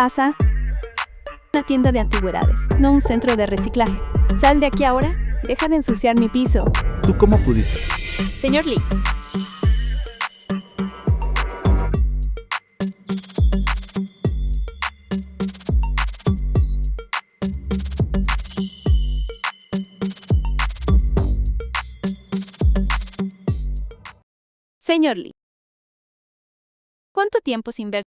pasa? Una tienda de antigüedades, no un centro de reciclaje. Sal de aquí ahora y deja de ensuciar mi piso. ¿Tú cómo pudiste? Señor Lee. Señor Lee. ¿Cuánto tiempo sin ver?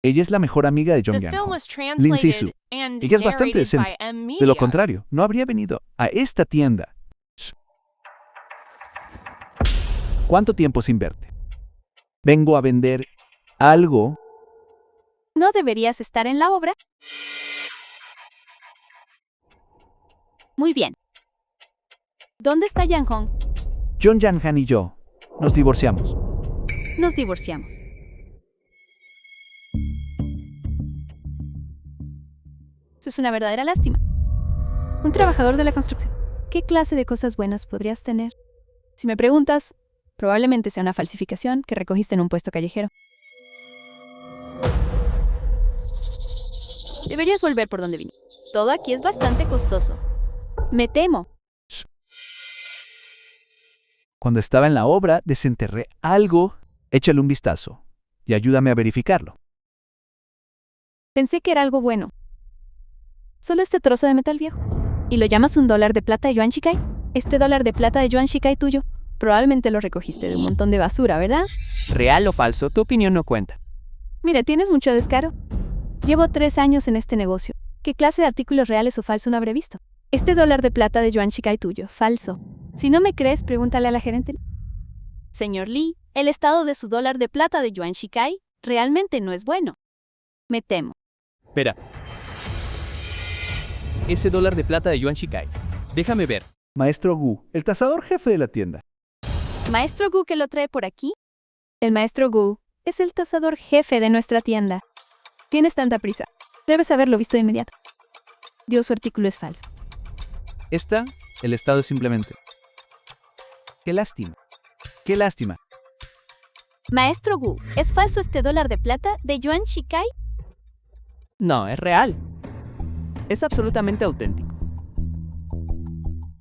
Ella es la mejor amiga de Jong The film Yang-ho, was Lin Si-soo. translated and Ella es bastante narrated decente. by M. De lo Media. contrario, no habría venido a esta tienda. Shh. ¿Cuánto tiempo sin verte? Vengo a vender algo. ¿No deberías estar en la obra? Muy bien. ¿Dónde está Yang Hong? Jong Yang-han y yo nos divorciamos. Nos divorciamos. Eso es una verdadera lástima. Un trabajador de la construcción. ¿Qué clase de cosas buenas podrías tener? Si me preguntas, probablemente sea una falsificación que recogiste en un puesto callejero. Deberías volver por donde vine. Todo aquí es bastante costoso. Me temo. Cuando estaba en la obra, desenterré algo. Échale un vistazo y ayúdame a verificarlo. Pensé que era algo bueno. Solo este trozo de metal viejo. ¿Y lo llamas $1 de plata de Yuan Shikai? Este $1 de plata de Yuan Shikai tuyo. Probablemente lo recogiste de un montón de basura, ¿verdad? Real o falso, tu opinión no cuenta. Mira, tienes mucho descaro. Llevo 3 años en este negocio. ¿Qué clase de artículos reales o falsos no habré visto? Este $1 de plata de Yuan Shikai tuyo, falso. Si no me crees, pregúntale a la gerente. Señor Lee, el estado de su $1 de plata de Yuan Shikai realmente no es bueno. Me temo. Espera. Ese $1 de plata de Yuan Shikai. Déjame ver. Maestro Gu, el tasador jefe de la tienda. ¿Maestro Gu que lo trae por aquí? El maestro Gu es el tasador jefe de nuestra tienda. Tienes tanta prisa. Debes haberlo visto de inmediato. Dios, su artículo es falso. El estado es simplemente. Qué lástima. Qué lástima. Maestro Gu, ¿es falso este $1 de plata de Yuan Shikai? No, es real. Es absolutamente auténtico.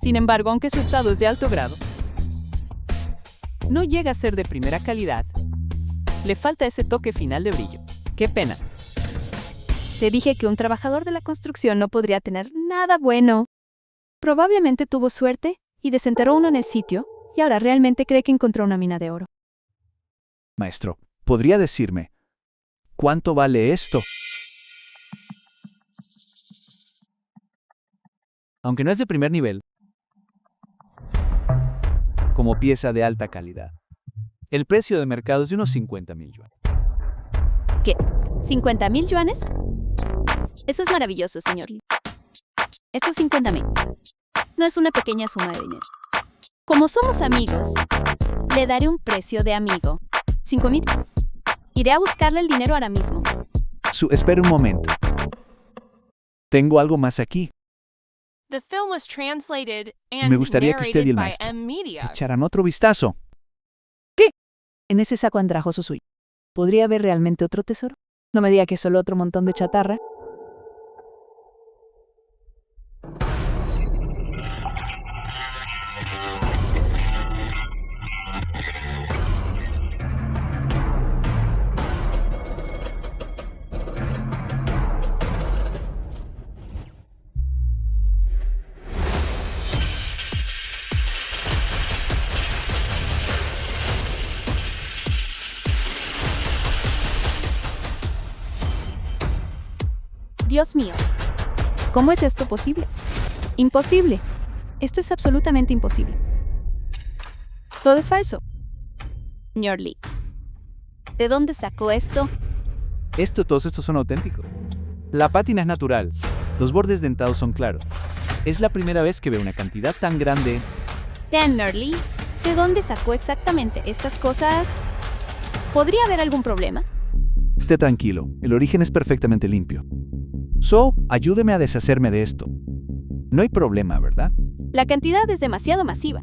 Sin embargo, aunque su estado es de alto grado, no llega a ser de primera calidad. Le falta ese toque final de brillo. ¡Qué pena! Te dije que un trabajador de la construcción no podría tener nada bueno. Probablemente tuvo suerte y desenterró uno en el sitio, y ahora realmente cree que encontró una mina de oro. Maestro, ¿podría decirme cuánto vale esto? Aunque no es de primer nivel, como pieza de alta calidad. El precio de mercado es de unos 50,000 yuanes. ¿Qué? ¿50,000 yuanes? Eso es maravilloso, señor Lee. Estos 50,000 no es una pequeña suma de dinero. Como somos amigos, le daré un precio de amigo. 5,000. Iré a buscarle el dinero ahora mismo. Espera un momento. Tengo algo más aquí. The film was translated and Me gustaría que usted y el narrated by maestro M. Media. echaran otro vistazo. En ese saco andrajoso suyo. ¿Podría haber realmente otro tesoro? No me diga que es solo otro montón de chatarra. Dios mío. ¿Cómo es esto posible? Imposible. Esto es absolutamente imposible. Todo es falso. Señor Lee, ¿de dónde sacó esto? Todos estos son auténticos. La pátina es natural. Los bordes dentados son claros. Es la primera vez que veo una cantidad tan grande. Señor Lee, ¿de dónde sacó exactamente estas cosas? ¿Podría haber algún problema? Esté tranquilo, el origen es perfectamente limpio. Ayúdeme a deshacerme de esto. No hay problema, ¿verdad? La cantidad es demasiado masiva.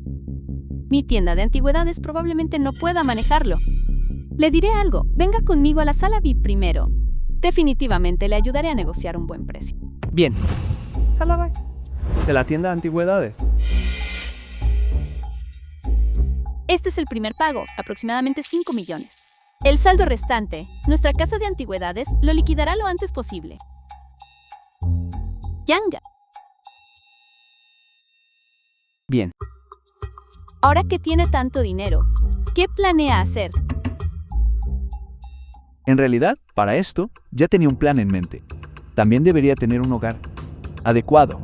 Mi tienda de antigüedades probablemente no pueda manejarlo. Le diré algo, venga conmigo a la sala VIP primero. Definitivamente le ayudaré a negociar un buen precio. Bien. Salabay. De la tienda de antigüedades. Este es el primer pago, aproximadamente 5 millones. El saldo restante, nuestra casa de antigüedades lo liquidará lo antes posible. Yanga. Bien. Ahora que tiene tanto dinero, ¿qué planea hacer? En realidad, para esto, ya tenía un plan en mente. También debería tener un hogar adecuado.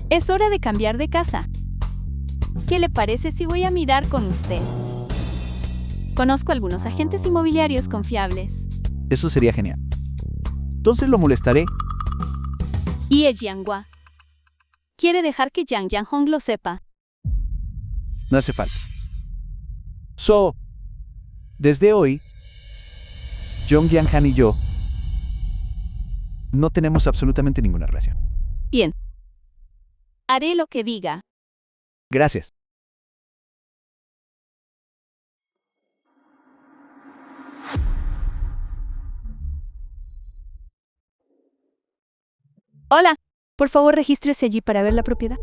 Es hora de cambiar de casa. ¿Qué le parece si voy a mirar con usted? Conozco algunos agentes inmobiliarios confiables. Eso sería genial. Entonces lo molestaré. Y Jianghua. ¿Quiere dejar que Yang Yanhong lo sepa? No hace falta. Desde hoy, Jong Yang-han y yo no tenemos absolutamente ninguna relación. Bien. Haré lo que diga. Gracias. Hola, por favor regístrese allí para ver la propiedad.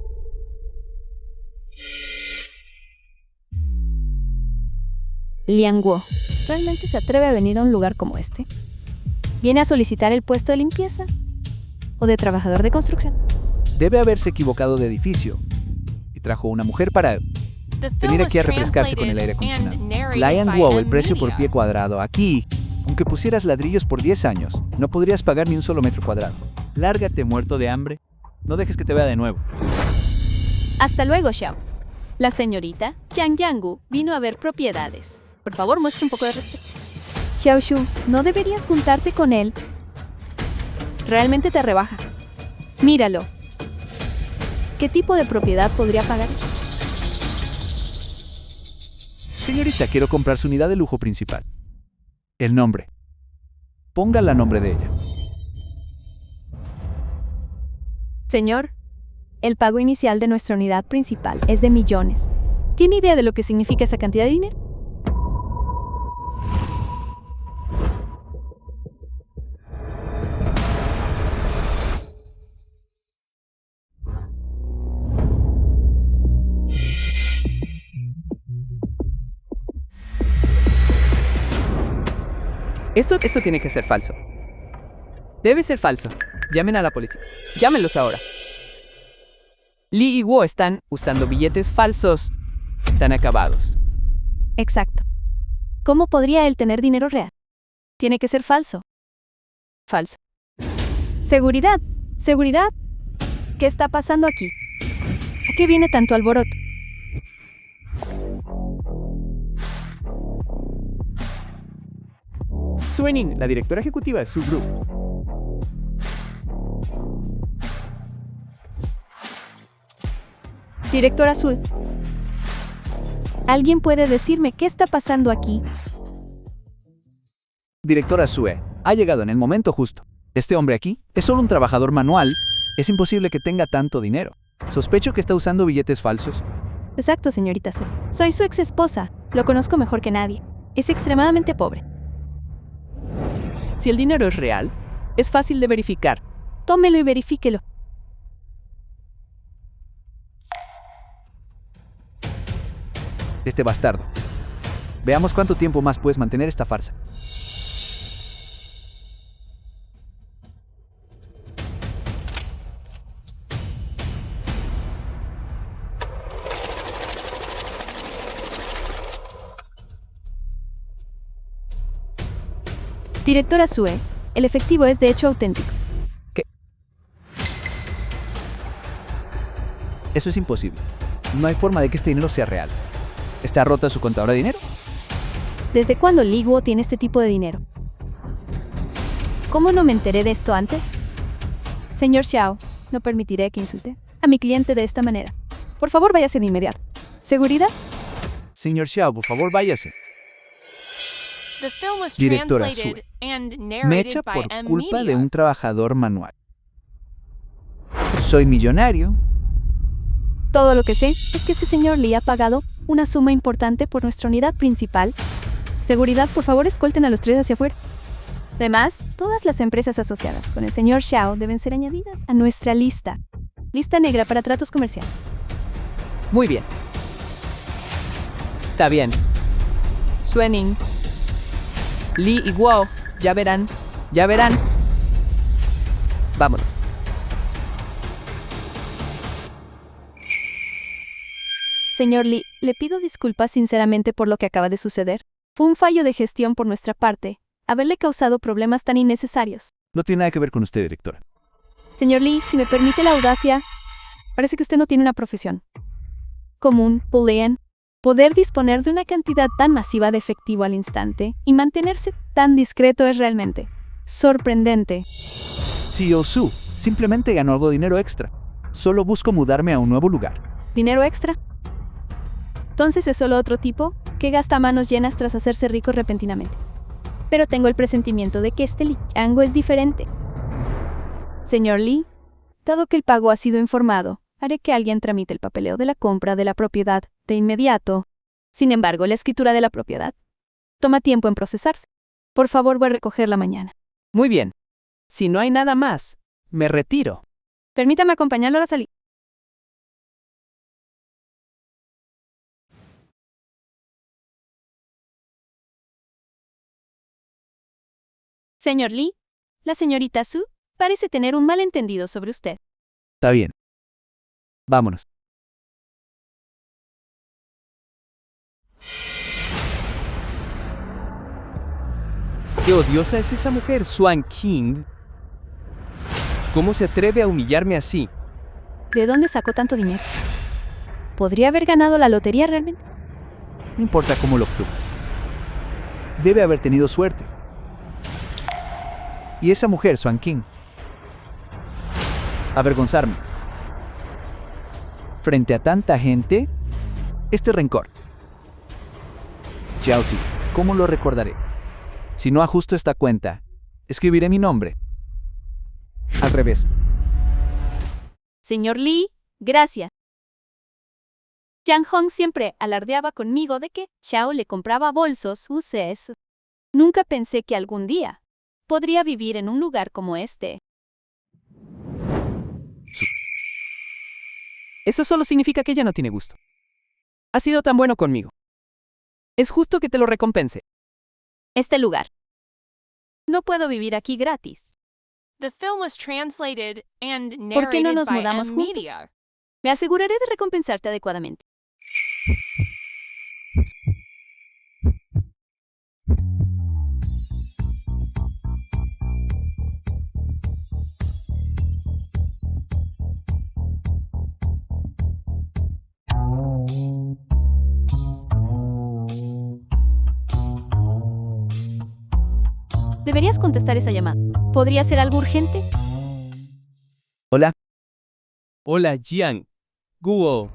Liang Guo, ¿realmente se atreve a venir a un lugar como este? ¿Viene a solicitar el puesto de limpieza? ¿O de trabajador de construcción? Debe haberse equivocado de edificio y trajo una mujer para The film venir was aquí a refrescarse con el aire translated and acondicionado. narrated Lion by Wow, el M precio por Media. pie cuadrado. Aquí, aunque pusieras ladrillos por 10 años, no podrías pagar ni un solo metro cuadrado. Lárgate, muerto de hambre. No dejes que te vea de nuevo. Hasta luego, Xiao. La señorita Yang Yangu vino a ver propiedades. Por favor, muestre un poco de respeto. Xiao Shu, no deberías juntarte con él. Realmente te rebaja. Míralo. ¿Qué tipo de propiedad podría pagar? Señorita, quiero comprar su unidad de lujo principal. El nombre. Póngala a nombre de ella. Señor, el pago inicial de nuestra unidad principal es de millones. ¿Tiene idea de lo que significa esa cantidad de dinero? Esto tiene que ser falso. Debe ser falso. Llamen a la policía. Llámenlos ahora. Lee y Guo están usando billetes falsos. Están acabados. Exacto. ¿Cómo podría él tener dinero real? Tiene que ser falso. Falso. Seguridad. Seguridad. ¿Qué está pasando aquí? ¿A qué viene tanto alboroto? Suenin, la directora ejecutiva de su grupo. Director Azul. ¿Alguien puede decirme qué está pasando aquí? Directora Sue, ha llegado en el momento justo. Este hombre aquí es solo un trabajador manual. Es imposible que tenga tanto dinero. Sospecho que está usando billetes falsos. Exacto, señorita Azul. Soy su ex esposa. Lo conozco mejor que nadie. Es extremadamente pobre. Si el dinero es real, es fácil de verificar. Tómelo y verifíquelo. Este bastardo. Veamos cuánto tiempo más puedes mantener esta farsa. Directora Sue, el efectivo es de hecho auténtico. Eso es imposible. No hay forma de que este dinero sea real. ¿Está rota su contadora de dinero? ¿Desde cuándo Li Guo tiene este tipo de dinero? ¿Cómo no me enteré de esto antes? Señor Xiao, no permitiré que insulte a mi cliente de esta manera. Por favor, váyase de inmediato. ¿Seguridad? Señor Xiao, por favor, váyase. The film was Directora translated and Me narrated echa by por M culpa de Media. un trabajador manual. Soy millonario. Todo lo que sé es que este señor Li ha pagado una suma importante por nuestra unidad principal. Seguridad, por favor, escolten a los tres hacia afuera. Además, todas las empresas asociadas con el señor Xiao deben ser añadidas a nuestra lista. Lista negra para tratos comerciales. Muy bien. Está bien. Suening. Li y Guo, ya verán. Ya verán. Vámonos. Señor Li, le pido disculpas sinceramente por lo que acaba de suceder. Fue un fallo de gestión por nuestra parte, haberle causado problemas tan innecesarios. No tiene nada que ver con usted, directora. Señor Li, si me permite la audacia, parece que usted no tiene una profesión común, boolean. Poder disponer de una cantidad tan masiva de efectivo al instante y mantenerse tan discreto es realmente sorprendente. CEO Su, simplemente ganó algo de dinero extra. Solo busco mudarme a un nuevo lugar. ¿Dinero extra? Entonces es solo otro tipo que gasta manos llenas tras hacerse rico repentinamente. Pero tengo el presentimiento de que este Li Yango es diferente. Señor Li, dado que el pago ha sido informado, haré que alguien tramite el papeleo de la compra de la propiedad de inmediato. Sin embargo, la escritura de la propiedad toma tiempo en procesarse. Por favor, voy a recogerla mañana. Muy bien. Si no hay nada más, me retiro. Permítame acompañarlo a la salida. Señor Li, la señorita Su parece tener un malentendido sobre usted. Está bien. Vámonos. Qué odiosa es esa mujer, Swan King. ¿Cómo se atreve a humillarme así? ¿De dónde sacó tanto dinero? ¿Podría haber ganado la lotería realmente? No importa cómo lo obtuvo. Debe haber tenido suerte. Y esa mujer, Swan King. Avergonzarme. Frente a tanta gente, este rencor. Chelsea, ¿cómo lo recordaré? Si no ajusto esta cuenta, escribiré mi nombre. Al revés. Señor Li, gracias. Yang Hong siempre alardeaba conmigo de que Xiao le compraba bolsos UCS. Nunca pensé que algún día podría vivir en un lugar como este. Eso solo significa que ella no tiene gusto. Ha sido tan bueno conmigo. Es justo que te lo recompense. Este lugar. No puedo vivir aquí gratis. The film was translated and ¿Por qué no narrated nos by mudamos M juntos? Media. Me aseguraré de recompensarte adecuadamente. Deberías contestar esa llamada. ¿Podría ser algo urgente? Hola. Hola, Jiang. Guo.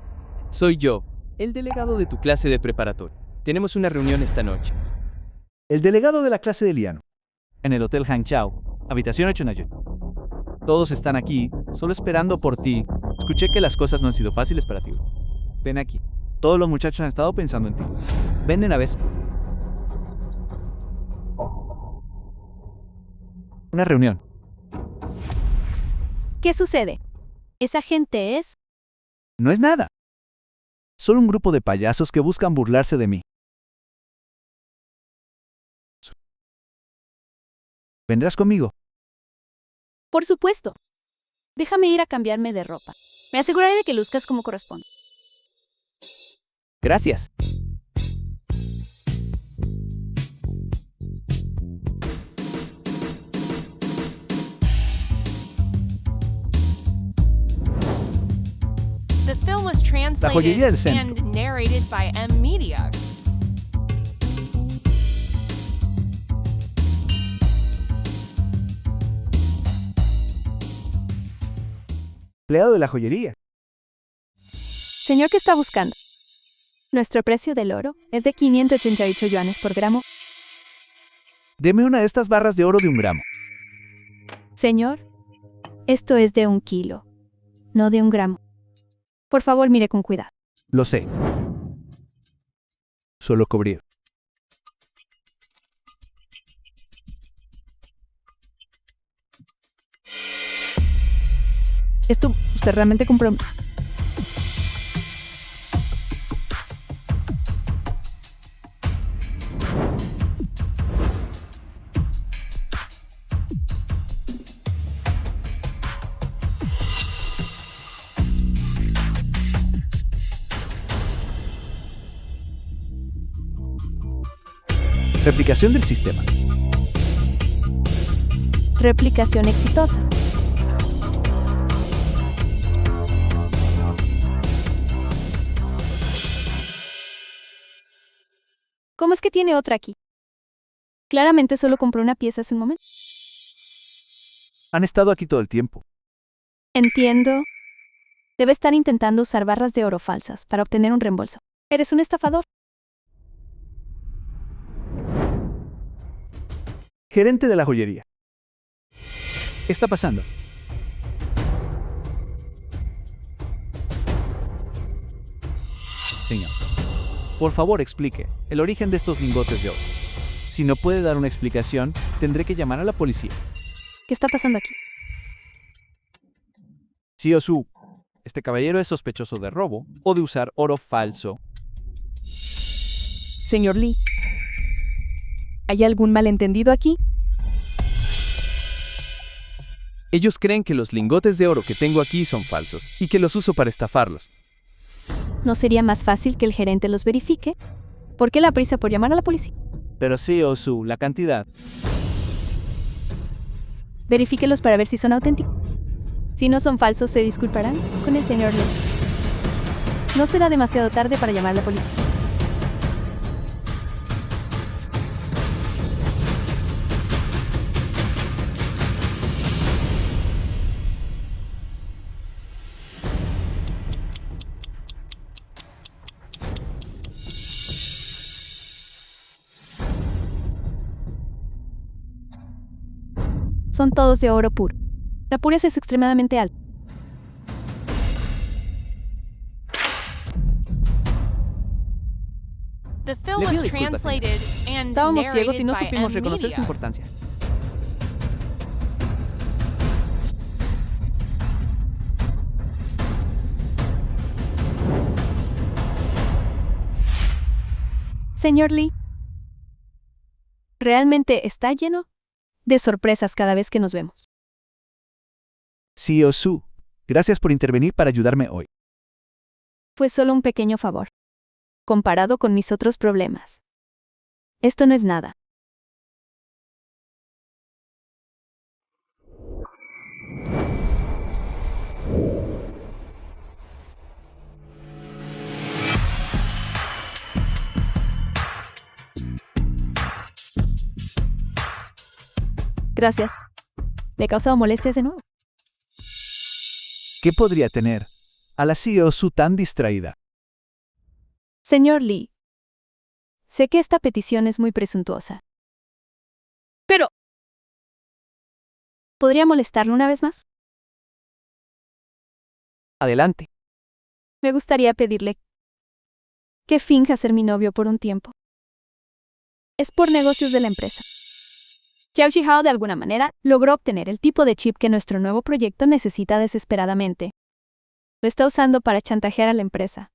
Soy yo, el delegado de tu clase de preparatoria. Tenemos una reunión esta noche. El delegado de la clase de Liano. En el Hotel Hangzhou, habitación 89. Todos están aquí, solo esperando por ti. Escuché que las cosas no han sido fáciles para ti. Ven aquí. Todos los muchachos han estado pensando en ti. Ven de una vez. Una reunión. ¿Qué sucede? Esa gente es... No es nada. Solo un grupo de payasos que buscan burlarse de mí. ¿Vendrás conmigo? Por supuesto. Déjame ir a cambiarme de ropa. Me aseguraré de que luzcas como corresponde. Gracias. The film was translated joyería del centro. and narrated by M Media. Empleado de la joyería. Señor, ¿qué está buscando? Nuestro precio del oro es de 588 yuanes por gramo. Deme una de estas barras de oro de 1 gramo. Señor, esto es de 1 kilo, no de 1 gramo. Por favor, mire con cuidado. Lo sé. Solo cubrir. ¿Usted realmente compró? Replicación del sistema. Replicación exitosa. ¿Cómo es que tiene otra aquí? Claramente solo compró una pieza hace un momento. Han estado aquí todo el tiempo. Entiendo. Debe estar intentando usar barras de oro falsas para obtener un reembolso. Eres un estafador. Gerente de la joyería. ¿Qué está pasando? Señor, por favor explique el origen de estos lingotes de oro. Si no puede dar una explicación, tendré que llamar a la policía. ¿Qué está pasando aquí? Siosu, este caballero es sospechoso de robo o de usar oro falso. Señor Lee, ¿hay algún malentendido aquí? Ellos creen que los lingotes de oro que tengo aquí son falsos y que los uso para estafarlos. ¿No sería más fácil que el gerente los verifique? ¿Por qué la prisa por llamar a la policía? Pero Siosu, la cantidad. Verifíquelos para ver si son auténticos. Si no son falsos, se disculparán con el señor Lee. No será demasiado tarde para llamar a la policía. Son todos de oro puro. La pureza es extremadamente alta. The film Le pido was disculpas, señor. translated and Estábamos ciegos y narrated no by supimos M reconocer su Media. importancia. Señor Lee, realmente está lleno de sorpresas cada vez que nos vemos. Siosu, gracias por intervenir para ayudarme hoy. Fue solo un pequeño favor, comparado con mis otros problemas. Esto no es nada. Gracias. ¿Le he causado molestias de nuevo? ¿Qué podría tener a la Siosu tan distraída? Señor Lee, sé que esta petición es muy presuntuosa. Pero, ¿podría molestarlo una vez más? Adelante. Me gustaría pedirle que finja ser mi novio por un tiempo. Es por negocios de la empresa. Xiao Shihao de alguna manera logró obtener el tipo de chip que nuestro nuevo proyecto necesita desesperadamente. Lo está usando para chantajear a la empresa,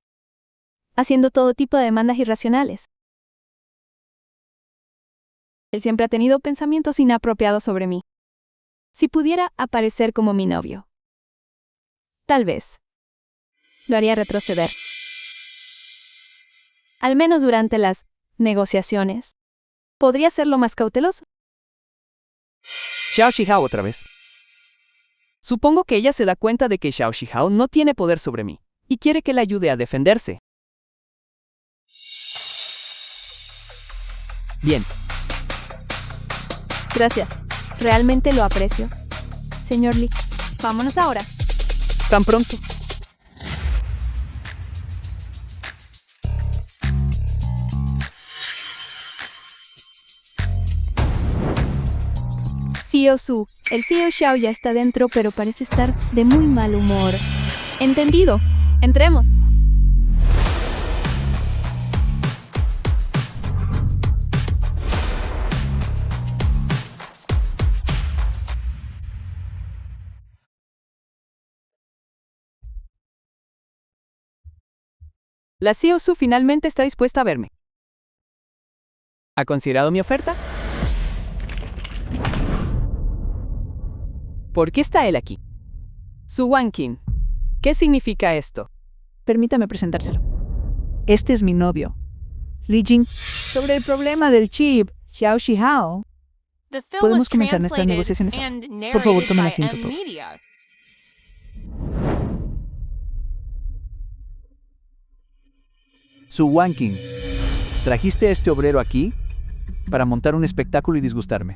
haciendo todo tipo de demandas irracionales. Él siempre ha tenido pensamientos inapropiados sobre mí. Si pudiera aparecer como mi novio, tal vez lo haría retroceder. Al menos durante las negociaciones, podría serlo más cauteloso. Xiao Shihao otra vez. Supongo que ella se da cuenta de que Xiao Shihao no tiene poder sobre mí y quiere que la ayude a defenderse. Bien, Gracias. Realmente lo aprecio. Señor Lee, vámonos ahora. tan pronto. CEO Su, el CEO Xiao ya está dentro, pero parece estar de muy mal humor. Entendido. Entremos. La CEO Su finalmente está dispuesta a verme. ¿Ha considerado mi oferta? ¿Por qué está él aquí? Su Wankin. ¿Qué significa esto? Permítame presentárselo. Este es mi novio, Li Jing. Sobre el problema del chip, Xiao Shihao. The film Podemos was comenzar nuestras translated negociaciones. and Por favor, narrated tomen by asiento M todos. Media. Su Wanking. ¿Trajiste a este obrero aquí para montar un espectáculo y disgustarme?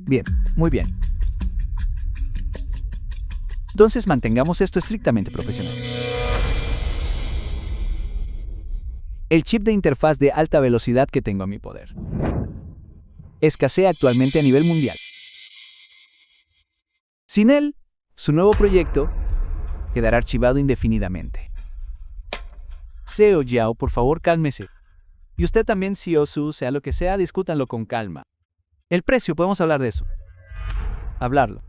Bien, muy bien. Entonces mantengamos esto estrictamente profesional. El chip de interfaz de alta velocidad que tengo a mi poder escasea actualmente a nivel mundial. Sin él, su nuevo proyecto quedará archivado indefinidamente. CEO Yao, por favor, cálmese. Y usted también, CEO Su, sea lo que sea, discútanlo con calma. El precio, podemos hablar de eso. Hablarlo.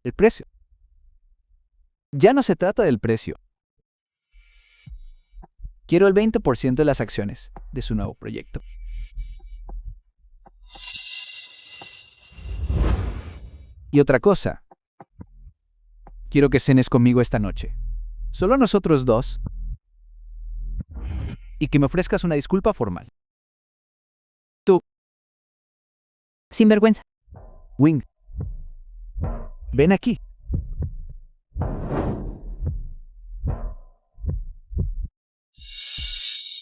El precio. Ya no se trata del precio. Quiero el 20% de las acciones de su nuevo proyecto. Y otra cosa. Quiero que cenes conmigo esta noche. Solo nosotros dos. Y que me ofrezcas una disculpa formal. Sin vergüenza. Wing. Ven aquí.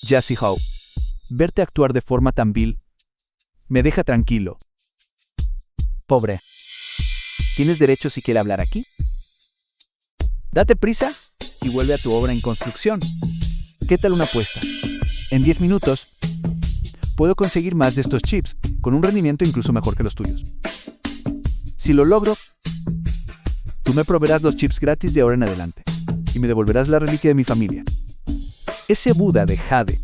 Jassy Howe. Verte actuar de forma tan vil me deja tranquilo. Pobre. ¿Tienes derecho siquiera a hablar aquí? Date prisa y vuelve a tu obra en construcción. ¿Qué tal una apuesta? En 10 minutos, puedo conseguir más de estos chips, con un rendimiento incluso mejor que los tuyos. Si lo logro, tú me proveerás los chips gratis de ahora en adelante, y me devolverás la reliquia de mi familia. Ese Buda de Jade.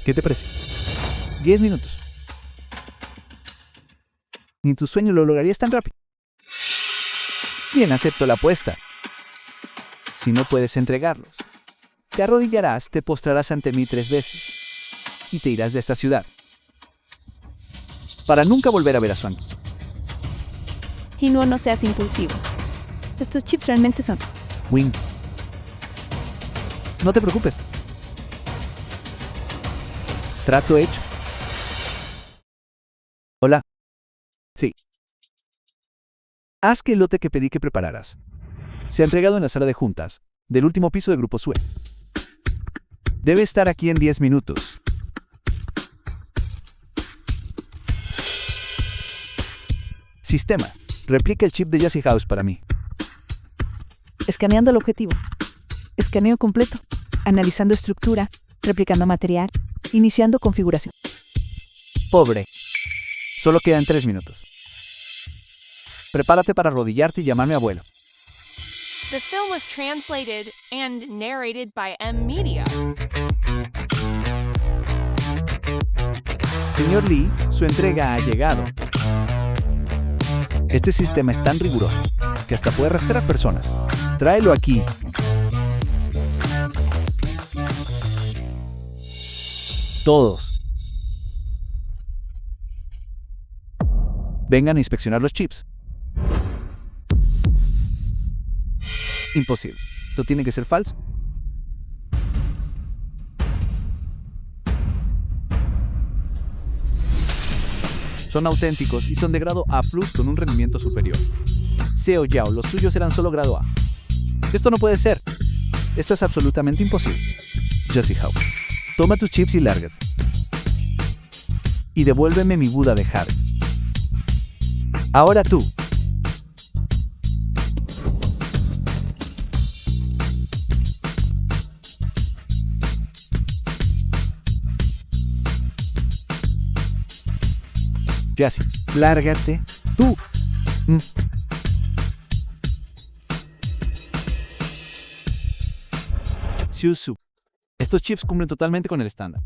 ¿Qué te parece? 10 minutos. Ni tu sueño lo lograrías tan rápido. Bien, acepto la apuesta. Si no puedes entregarlos, te arrodillarás, te postrarás ante mí 3 veces y te irás de esta ciudad para nunca volver a ver a Swan. Y no seas impulsivo. Estos chips realmente son... Wing. No te preocupes. Trato hecho. Hola. Sí. Haz que el lote que pedí que prepararas se ha entregado en la sala de juntas del último piso de Grupo Sue. Debe estar aquí en 10 minutos. Sistema. Replica el chip de Jassy House para mí. Escaneando el objetivo. Escaneo completo. Analizando estructura. Replicando material. Iniciando configuración. Pobre. Solo quedan 3 minutos. Prepárate para arrodillarte y llamarme abuelo. The film was translated and narrated by M Media. Señor Lee, su entrega ha llegado. Este sistema es tan riguroso que hasta puede rastrear personas. Tráelo aquí. Todos. Vengan a inspeccionar los chips. Imposible. Esto tiene que ser falso. Son auténticos y son de grado A+ con un rendimiento superior. Seo Yao, los suyos eran solo grado A. Esto no puede ser. Esto es absolutamente imposible. Jassy Howe, toma tus chips y lárgate. Y devuélveme mi Buda de Jade. Ahora tú. Jassy, lárgate tú. Xiusu. Estos chips cumplen totalmente con el estándar.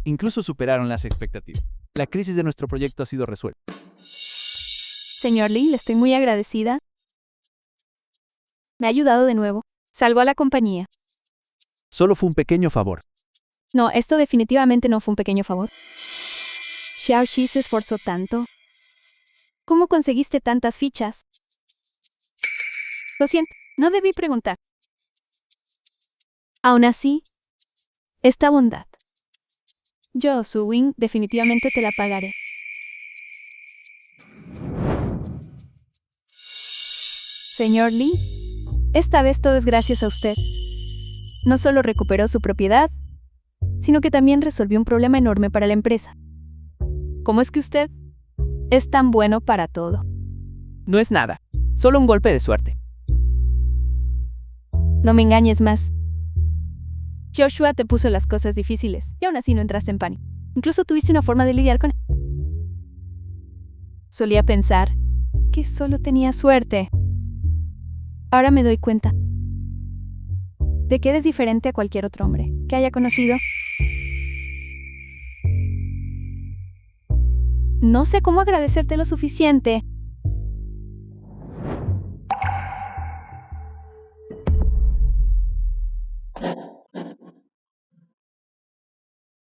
Incluso superaron las expectativas. La crisis de nuestro proyecto ha sido resuelta. Señor Lee, le estoy muy agradecida. Me ha ayudado de nuevo. Salvó a la compañía. Solo fue un pequeño favor. No, esto definitivamente no fue un pequeño favor. Xiao Shi se esforzó tanto. ¿Cómo conseguiste tantas fichas? Lo siento, no debí preguntar. Aún así, esta bondad. Yo, Su Wing, definitivamente te la pagaré. Señor Lee, esta vez todo es gracias a usted. No solo recuperó su propiedad, sino que también resolvió un problema enorme para la empresa. ¿Cómo es que usted es tan bueno para todo? No es nada, solo un golpe de suerte. No me engañes más. Joshua te puso las cosas difíciles y aún así no entraste en pánico. Incluso tuviste una forma de lidiar con él. Solía pensar que solo tenía suerte. Ahora me doy cuenta de que eres diferente a cualquier otro hombre que haya conocido. No sé cómo agradecerte lo suficiente.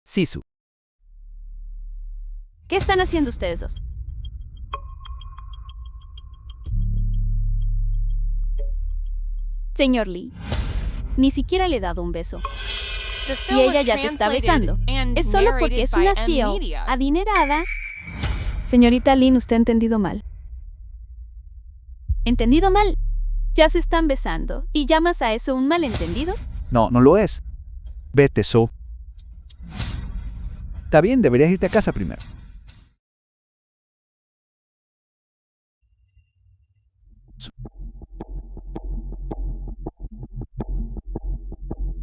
Sisu. ¿Qué están haciendo ustedes dos? Señor Lee, ni siquiera le he dado un beso. The Y film was ella ya te está translated besando. and Es solo porque narrated es by una M CEO Media. adinerada. Señorita Lin, usted ha entendido mal. ¿Entendido mal? Ya se están besando. ¿Y llamas a eso un malentendido? No, no lo es. Vete, So. Está bien, deberías irte a casa primero.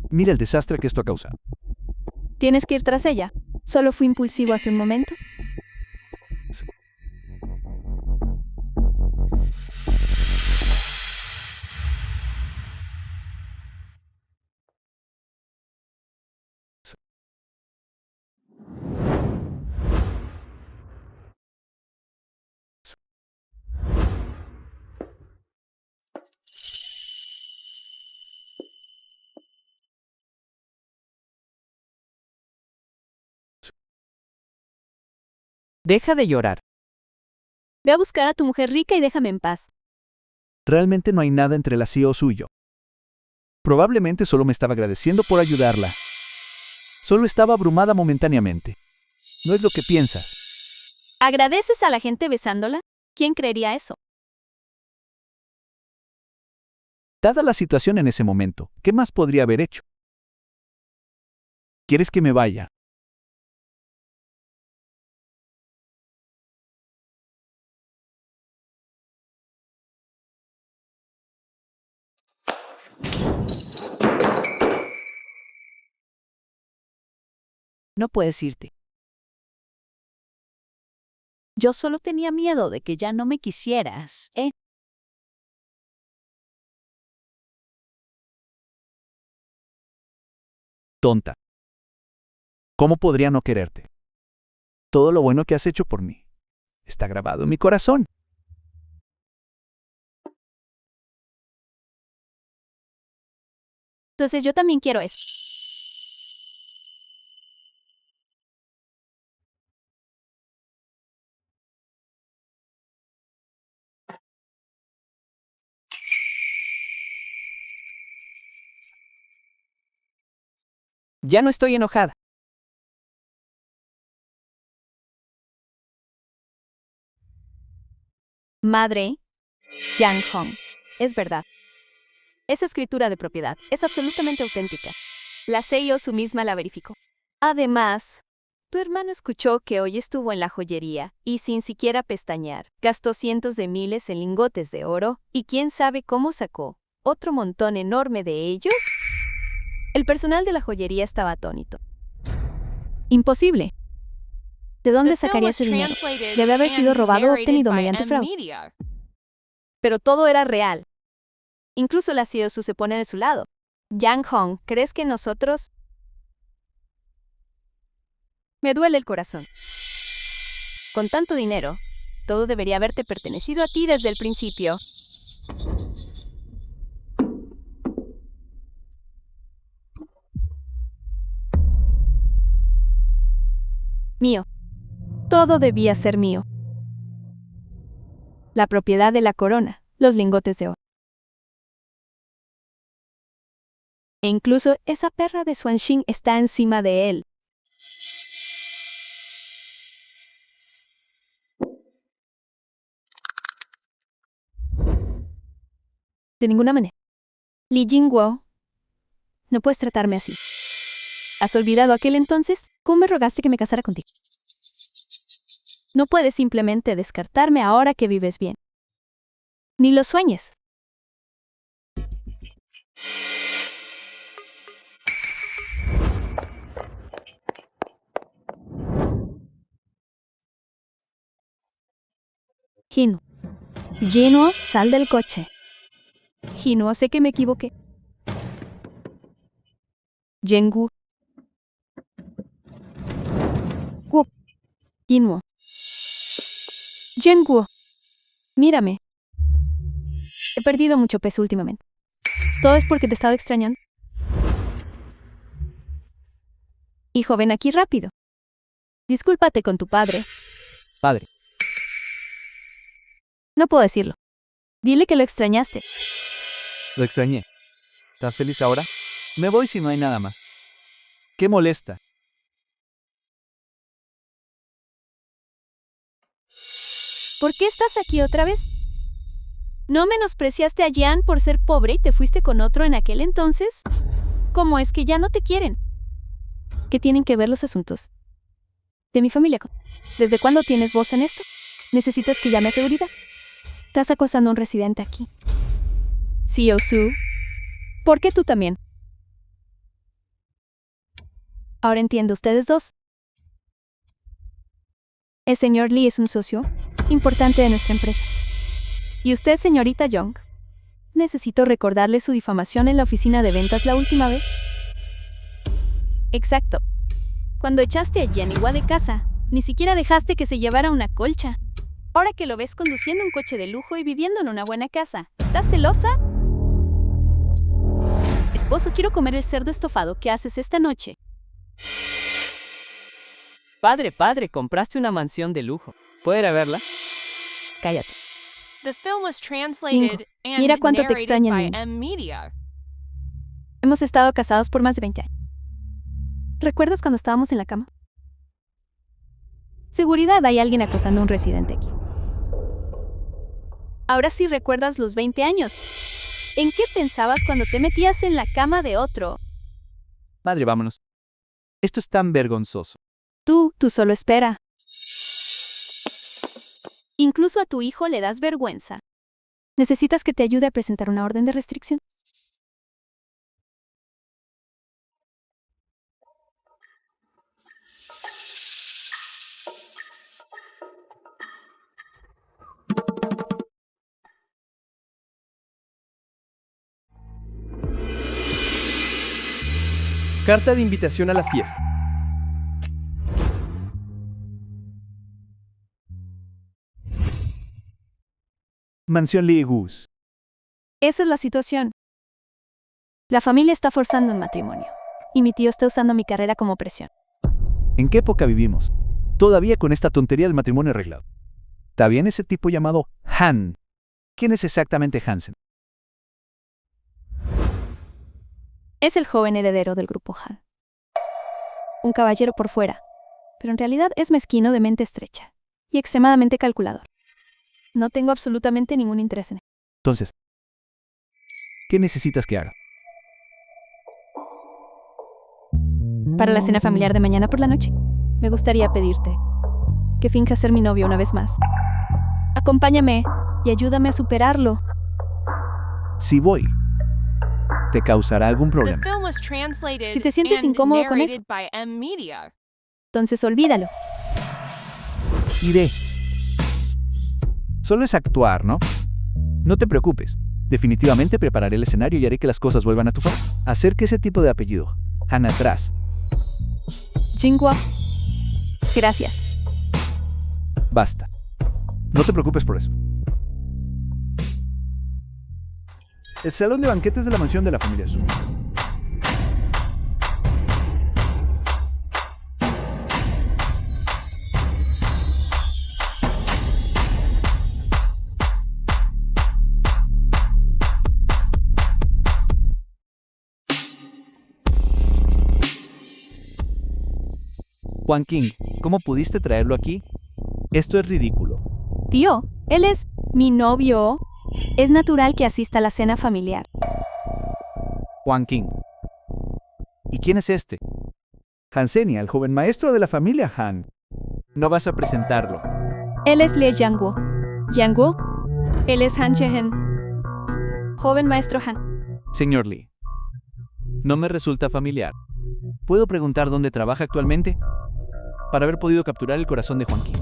Mira el desastre que esto ha causado. Tienes que ir tras ella. Solo fui impulsivo hace un momento. Deja de llorar. Ve a buscar a tu mujer rica y déjame en paz. Realmente no hay nada entre la CEO suyo. Probablemente solo me estaba agradeciendo por ayudarla. Solo estaba abrumada momentáneamente. No es lo que piensas. ¿Agradeces a la gente besándola? ¿Quién creería eso? Dada la situación en ese momento, ¿qué más podría haber hecho? ¿Quieres que me vaya? No puedes irte. Yo solo tenía miedo de que ya no me quisieras, ¿eh? Tonta. ¿Cómo podría no quererte? Todo lo bueno que has hecho por mí está grabado en mi corazón. Entonces yo también quiero eso. Ya no estoy enojada. Madre, Yang Hong. Es verdad. Esa escritura de propiedad es absolutamente auténtica. La CEO su misma la verificó. Además, tu hermano escuchó que hoy estuvo en la joyería y sin siquiera pestañear, gastó cientos de miles en lingotes de oro y quién sabe cómo sacó otro montón enorme de ellos. El personal de la joyería estaba atónito. Imposible. ¿De dónde The film sacaría was ese dinero? translated Debe haber sido and robado o narrated obtenido by mediante M fraude. Media. Pero todo era real. Incluso la CEO se pone de su lado. Yang Hong, ¿crees que nosotros? Me duele el corazón. Con tanto dinero, todo debería haberte pertenecido a ti desde el principio. Mío. Todo debía ser mío. La propiedad de la corona, los lingotes de oro. E incluso esa perra de Xuanxing está encima de él. De ninguna manera. Li Jingguo, no puedes tratarme así. ¿Has olvidado aquel entonces? ¿Cómo me rogaste que me casara contigo? No puedes simplemente descartarme ahora que vives bien. Ni lo sueñes. Jinuo. Jinuo, sal del coche. Jinuo, sé que me equivoqué. Jinggu. Guo. Jinuo. Jinggu. Mírame. He perdido mucho peso últimamente. Todo es porque te he estado extrañando. Hijo, ven aquí rápido. Discúlpate con tu padre. Padre, No puedo decirlo. Dile que lo extrañaste. lo extrañé. ¿Estás feliz ahora? Me voy si no hay nada más. ¿Qué molesta? ¿Por qué estás aquí otra vez? ¿No menospreciaste a Jian por ser pobre y te fuiste con otro en aquel entonces? ¿Cómo es que ya no te quieren? ¿Qué tienen que ver los asuntos de mi familia? ¿Desde cuándo tienes voz en esto? ¿Necesitas que llame a seguridad? Estás acosando a un residente aquí. Sí, Su. ¿Por qué tú también? Ahora entiendo, ustedes dos. El señor Lee es un socio importante de nuestra empresa. ¿Y usted, señorita Young? Necesito recordarle su difamación en la oficina de ventas la última vez. Exacto. Cuando echaste a Yanihua de casa, ni siquiera dejaste que se llevara una colcha. Ahora que lo ves conduciendo un coche de lujo y viviendo en una buena casa, ¿estás celosa? Esposo, quiero comer el cerdo estofado que haces esta noche. Padre, compraste una mansión de lujo. ¿Puedo ir a verla? Cállate. The film was translated and mira cuánto te narrated extraña, by niño. M-Media. Hemos estado casados por más de 20 años. ¿Recuerdas cuando estábamos en la cama? Seguridad, hay alguien acosando a un residente aquí. Ahora sí recuerdas los 20 años. ¿En qué pensabas cuando te metías en la cama de otro? Madre, vámonos. Esto es tan vergonzoso. Tú solo espera. Incluso a tu hijo le das vergüenza. ¿Necesitas que te ayude a presentar una orden de restricción? Carta de invitación a la fiesta. Mansión Lee Goose. Esa es la situación. La familia está forzando un matrimonio. Y mi tío está usando mi carrera como presión. ¿En qué época vivimos? Todavía con esta tontería del matrimonio arreglado. ¿Está bien ese tipo llamado Han? ¿Quién es exactamente Hansen? Es el joven heredero del grupo Han. Un caballero por fuera, pero en realidad es mezquino de mente estrecha y extremadamente calculador. No tengo absolutamente ningún interés en él. Entonces, ¿qué necesitas que haga? Para la cena familiar de mañana por la noche, me gustaría pedirte que finjas ser mi novio una vez más. Acompáñame y ayúdame a superarlo. Si voy, ¿te causará algún The problema? film was translated Si te sientes and incómodo con eso. narrated by M-Media. Entonces olvídalo. Iré. Solo es actuar, ¿no? No te preocupes. Definitivamente prepararé el escenario y haré que las cosas vuelvan a tu favor. Hacer que ese tipo de apellido, Han atrás, Jinghua. Gracias. basta. No te preocupes por eso. El salón de banquetes de la mansión de la familia Su. Juan King, ¿cómo pudiste traerlo aquí? Esto es ridículo. Tío, él es mi novio. Es natural que asista a la cena familiar. Juan King. ¿Y quién es este? Hansenia, el joven maestro de la familia Han. No vas a presentarlo. Él es Lee Jiangwo. ¿Jiangwo? Él es Han Chehen. Joven maestro Han. Señor Lee. No me resulta familiar. ¿Puedo preguntar dónde trabaja actualmente? Para haber podido capturar el corazón de Juan King.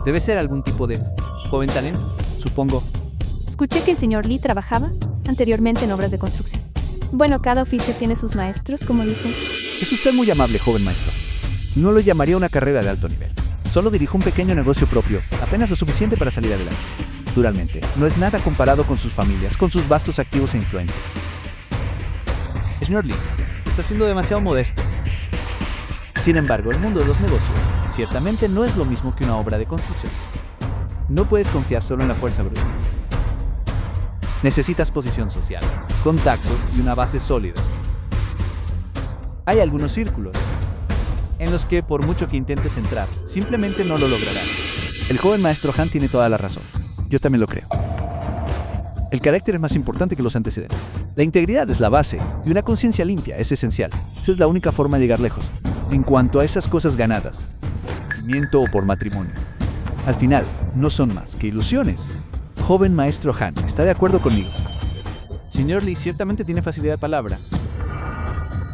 Debe ser algún tipo de joven talento, supongo. Escuché que el señor Lee trabajaba anteriormente en obras de construcción. Bueno, cada oficio tiene sus maestros, como dicen. Es usted muy amable, joven maestro. No lo llamaría una carrera de alto nivel. Solo dirijo un pequeño negocio propio, apenas lo suficiente para salir adelante. Naturalmente, no es nada comparado con sus familias, con sus vastos activos e influencia. Señor Lee, está siendo demasiado modesto. Sin embargo, el mundo de los negocios ciertamente no es lo mismo que una obra de construcción. No puedes confiar solo en la fuerza bruta. Necesitas posición social, contactos y una base sólida. Hay algunos círculos en los que, por mucho que intentes entrar, simplemente no lo lograrás. El joven maestro Han tiene toda la razón. Yo también lo creo. El carácter es más importante que los antecedentes. La integridad es la base, y una conciencia limpia es esencial. Esa es la única forma de llegar lejos. En cuanto a esas cosas ganadas, por movimiento o por matrimonio, al final, no son más que ilusiones. Joven maestro Han, ¿está de acuerdo conmigo? Señor Lee ciertamente tiene facilidad de palabra.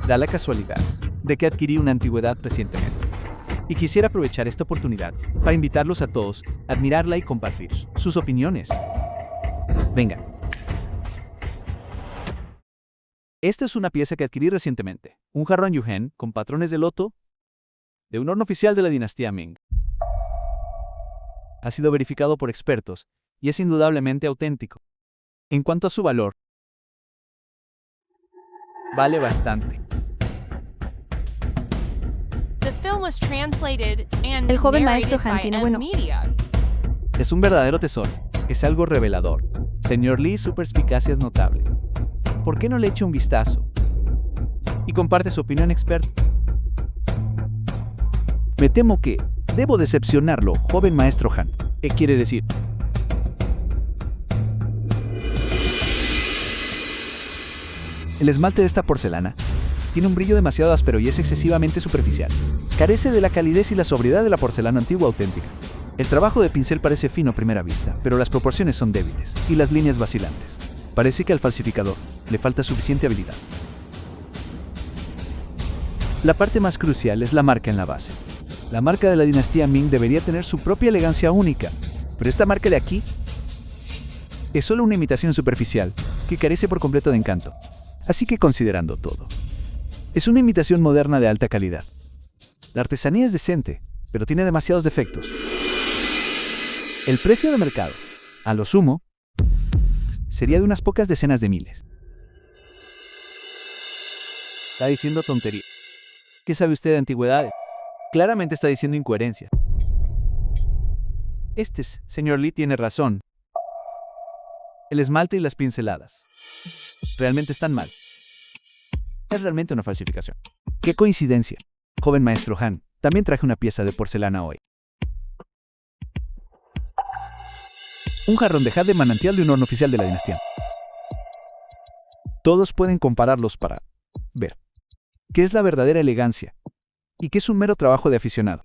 Da la casualidad de que adquirí una antigüedad recientemente. Y quisiera aprovechar esta oportunidad para invitarlos a todos a admirarla y compartir sus opiniones. Vengan. Esta es una pieza que adquirí recientemente. Un jarrón Yuhen con patrones de loto de un horno oficial de la dinastía Ming. Ha sido verificado por expertos y es indudablemente auténtico. En cuanto a su valor, vale bastante. The film was translated and El joven maestro narrated Han by tiene M bueno. Media. Es un verdadero tesoro. Es algo revelador. Señor Lee, su perspicacia es notable. ¿Por qué no le echa un vistazo? Y comparte su opinión experta. Me temo que debo decepcionarlo, joven maestro Han. ¿Qué quiere decir? El esmalte de esta porcelana tiene un brillo demasiado áspero y es excesivamente superficial. Carece de la calidez y la sobriedad de la porcelana antigua auténtica. El trabajo de pincel parece fino a primera vista, pero las proporciones son débiles y las líneas vacilantes. Parece que al falsificador le falta suficiente habilidad. La parte más crucial es la marca en la base. La marca de la dinastía Ming debería tener su propia elegancia única, pero esta marca de aquí es solo una imitación superficial que carece por completo de encanto. Así que considerando todo, es una imitación moderna de alta calidad. La artesanía es decente, pero tiene demasiados defectos. El precio de mercado, a lo sumo, sería de unas pocas decenas de miles. Está diciendo tontería. ¿Qué sabe usted de antigüedades? Claramente está diciendo incoherencia. Señor Lee tiene razón. El esmalte y las pinceladas realmente están mal. Es realmente una falsificación. ¡Qué coincidencia! Joven maestro Han, también traje una pieza de porcelana hoy. Un jarrón de jade manantial de un horno oficial de la dinastía. Todos pueden compararlos para ver qué es la verdadera elegancia y qué es un mero trabajo de aficionado.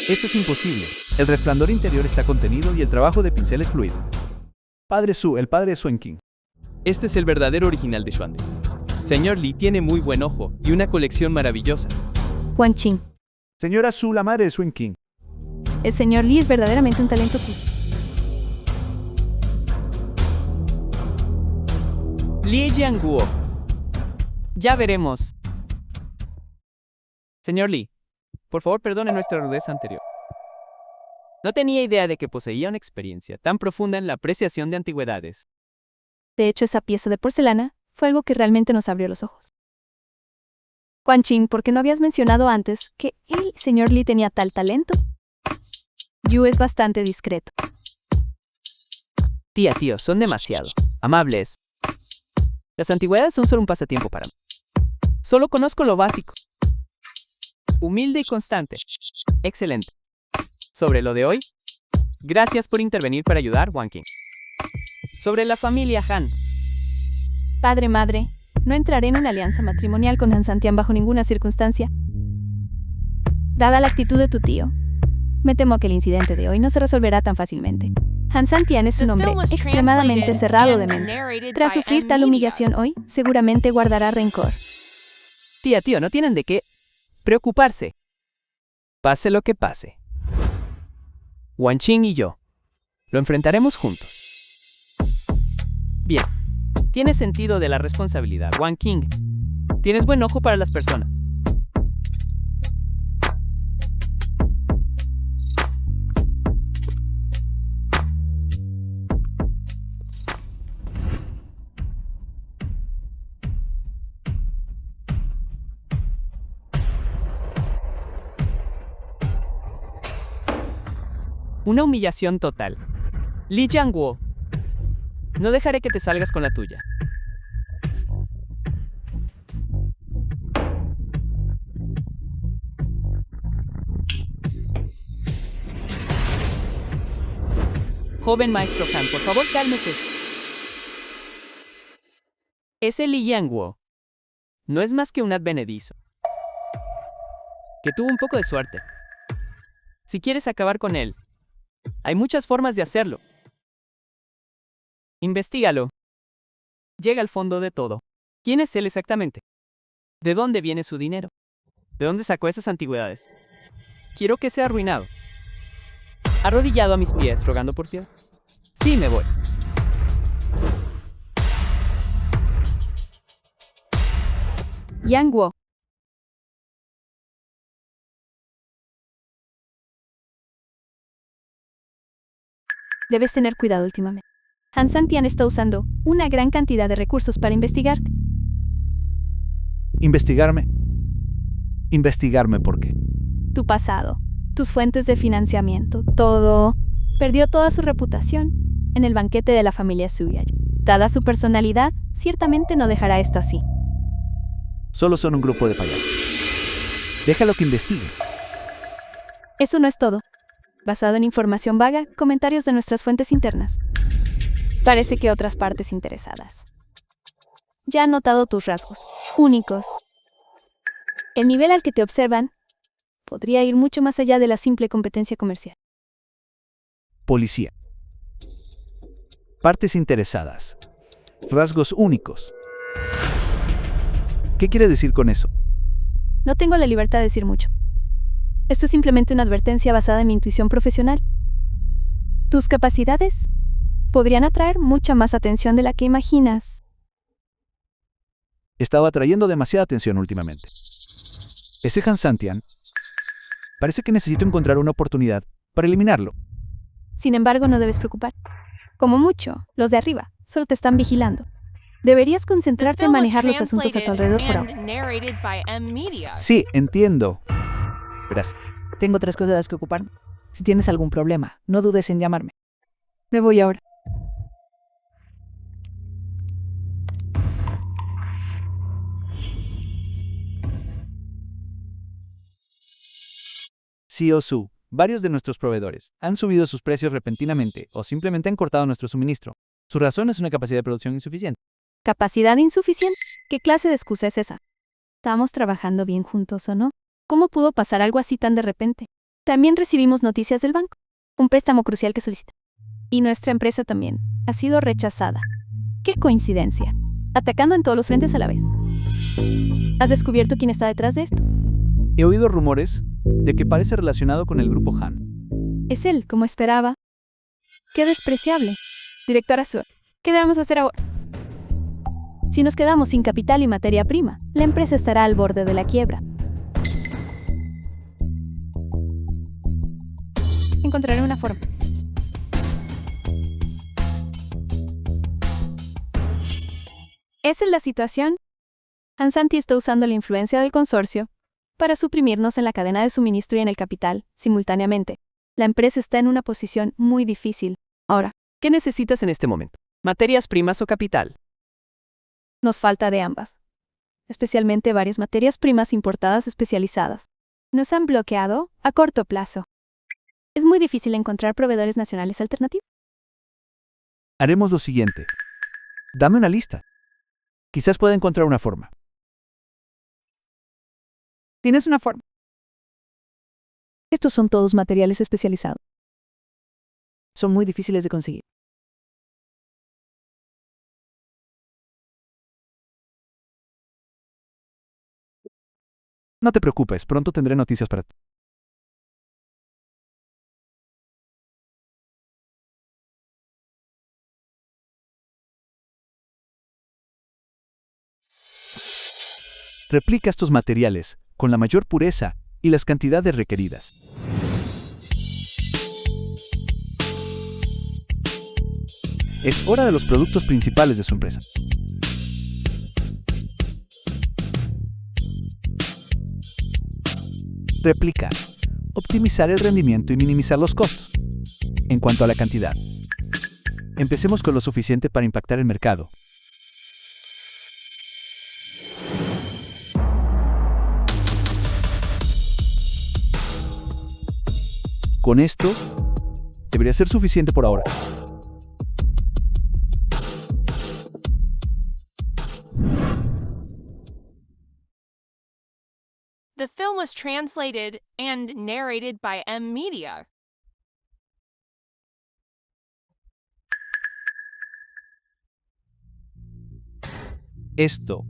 Esto es imposible. El resplandor interior está contenido y el trabajo de pincel es fluido. El padre de Suen King. Este es el verdadero original de Xuande. Señor Lee tiene muy buen ojo y una colección maravillosa. Juan Qing. Señora Su, la madre de Suen King. El señor Lee es verdaderamente un talento oculto. Lee Jiangguo. Ya veremos. Señor Lee, por favor perdone nuestra rudeza anterior. No tenía idea de que poseía una experiencia tan profunda en la apreciación de antigüedades. De hecho, esa pieza de porcelana fue algo que realmente nos abrió los ojos. Juan Qing, ¿por qué no habías mencionado antes que el señor Lee tenía tal talento? Yu es bastante discreto. Tía, tío, son demasiado amables. Las antigüedades son solo un pasatiempo para mí. Solo conozco lo básico. Humilde y constante. Excelente. Sobre lo de hoy, gracias por intervenir para ayudar, Wan King. Sobre la familia Han. Padre, madre, no entraré en una alianza matrimonial con Han Santian bajo ninguna circunstancia. Dada la actitud de tu tío, me temo que el incidente de hoy no se resolverá tan fácilmente. Han Santian es un hombre extremadamente cerrado de mente. Tras sufrir tal humillación hoy, seguramente guardará rencor. Tía, tío, no tienen de qué preocuparse. Pase lo que pase. Wan Qing y yo lo enfrentaremos juntos. Bien. Tienes sentido de la responsabilidad, Wan King. Tienes buen ojo para las personas. Una humillación total. Li Jiangguo, no dejaré que te salgas con la tuya. Joven maestro Han, por favor, cálmese. Ese Li Jiangguo no es más que un advenedizo que tuvo un poco de suerte. Si quieres acabar con él, hay muchas formas de hacerlo. Investígalo. Llega al fondo de todo. ¿Quién es él exactamente? ¿De dónde viene su dinero? ¿De dónde sacó esas antigüedades? Quiero que sea arruinado. Arrodillado a mis pies, rogando por piedad. Sí, me voy. Yang Guo. Debes tener cuidado últimamente. Han Santian está usando una gran cantidad de recursos para investigarte. ¿Investigarme? ¿Investigarme por qué? Tu pasado, tus fuentes de financiamiento, todo. Perdió toda su reputación en el banquete de la familia suya. Dada su personalidad, ciertamente no dejará esto así. Solo son un grupo de payasos. Déjalo que investigue. Eso no es todo. Basado en información vaga, comentarios de nuestras fuentes internas. Parece que otras partes interesadas ya han notado tus rasgos únicos. El nivel al que te observan podría ir mucho más allá de la simple competencia comercial. Policía. Partes interesadas. Rasgos únicos. ¿Qué quiere decir con eso? No tengo la libertad de decir mucho. Esto es simplemente una advertencia basada en mi intuición profesional. Tus capacidades podrían atraer mucha más atención de la que imaginas. Estaba atrayendo demasiada atención últimamente. Ese Han Santian parece que necesito encontrar una oportunidad para eliminarlo. Sin embargo, no debes preocupar. Como mucho, los de arriba solo te están vigilando. Deberías concentrarte en manejar los asuntos a tu alrededor por ahora. Sí, entiendo. Verás, Tengo otras cosas de las que ocuparme. Si tienes algún problema, no dudes en llamarme. Me voy ahora. CEO Su, varios de nuestros proveedores han subido sus precios repentinamente o simplemente han cortado nuestro suministro. Su razón es una capacidad de producción insuficiente. ¿Capacidad insuficiente? ¿Qué clase de excusa es esa? ¿Estamos trabajando bien juntos o no? ¿Cómo pudo pasar algo así tan de repente? También recibimos noticias del banco. Un préstamo crucial que solicita. Y nuestra empresa también ha sido rechazada. ¡Qué coincidencia! Atacando en todos los frentes a la vez. ¿Has descubierto quién está detrás de esto? He oído rumores de que parece relacionado con el grupo Han. Es él, como esperaba. ¡Qué despreciable! Directora Su, ¿qué debemos hacer ahora? Si nos quedamos sin capital y materia prima, la empresa estará al borde de la quiebra. Encontraré una forma. Esa es la situación. Han Santi está usando la influencia del consorcio para suprimirnos en la cadena de suministro y en el capital, simultáneamente. La empresa está en una posición muy difícil. Ahora, ¿Qué necesitas en este momento? ¿Materias primas o capital? nos falta de ambas. Especialmente varias materias primas importadas especializadas. Nos han bloqueado a corto plazo. Es muy difícil encontrar proveedores nacionales alternativos. Haremos lo siguiente. Dame una lista. Quizás pueda encontrar una forma. ¿Tienes una forma? Estos son todos materiales especializados. Son muy difíciles de conseguir. No te preocupes, pronto tendré noticias para ti. Replica estos materiales con la mayor pureza y las cantidades requeridas. Es hora de los productos principales de su empresa. Replicar, optimizar el rendimiento y minimizar los costos. En cuanto a la cantidad, empecemos con lo suficiente para impactar el mercado. Con esto, debería ser suficiente por ahora. The film was translated and narrated by M Media. Esto,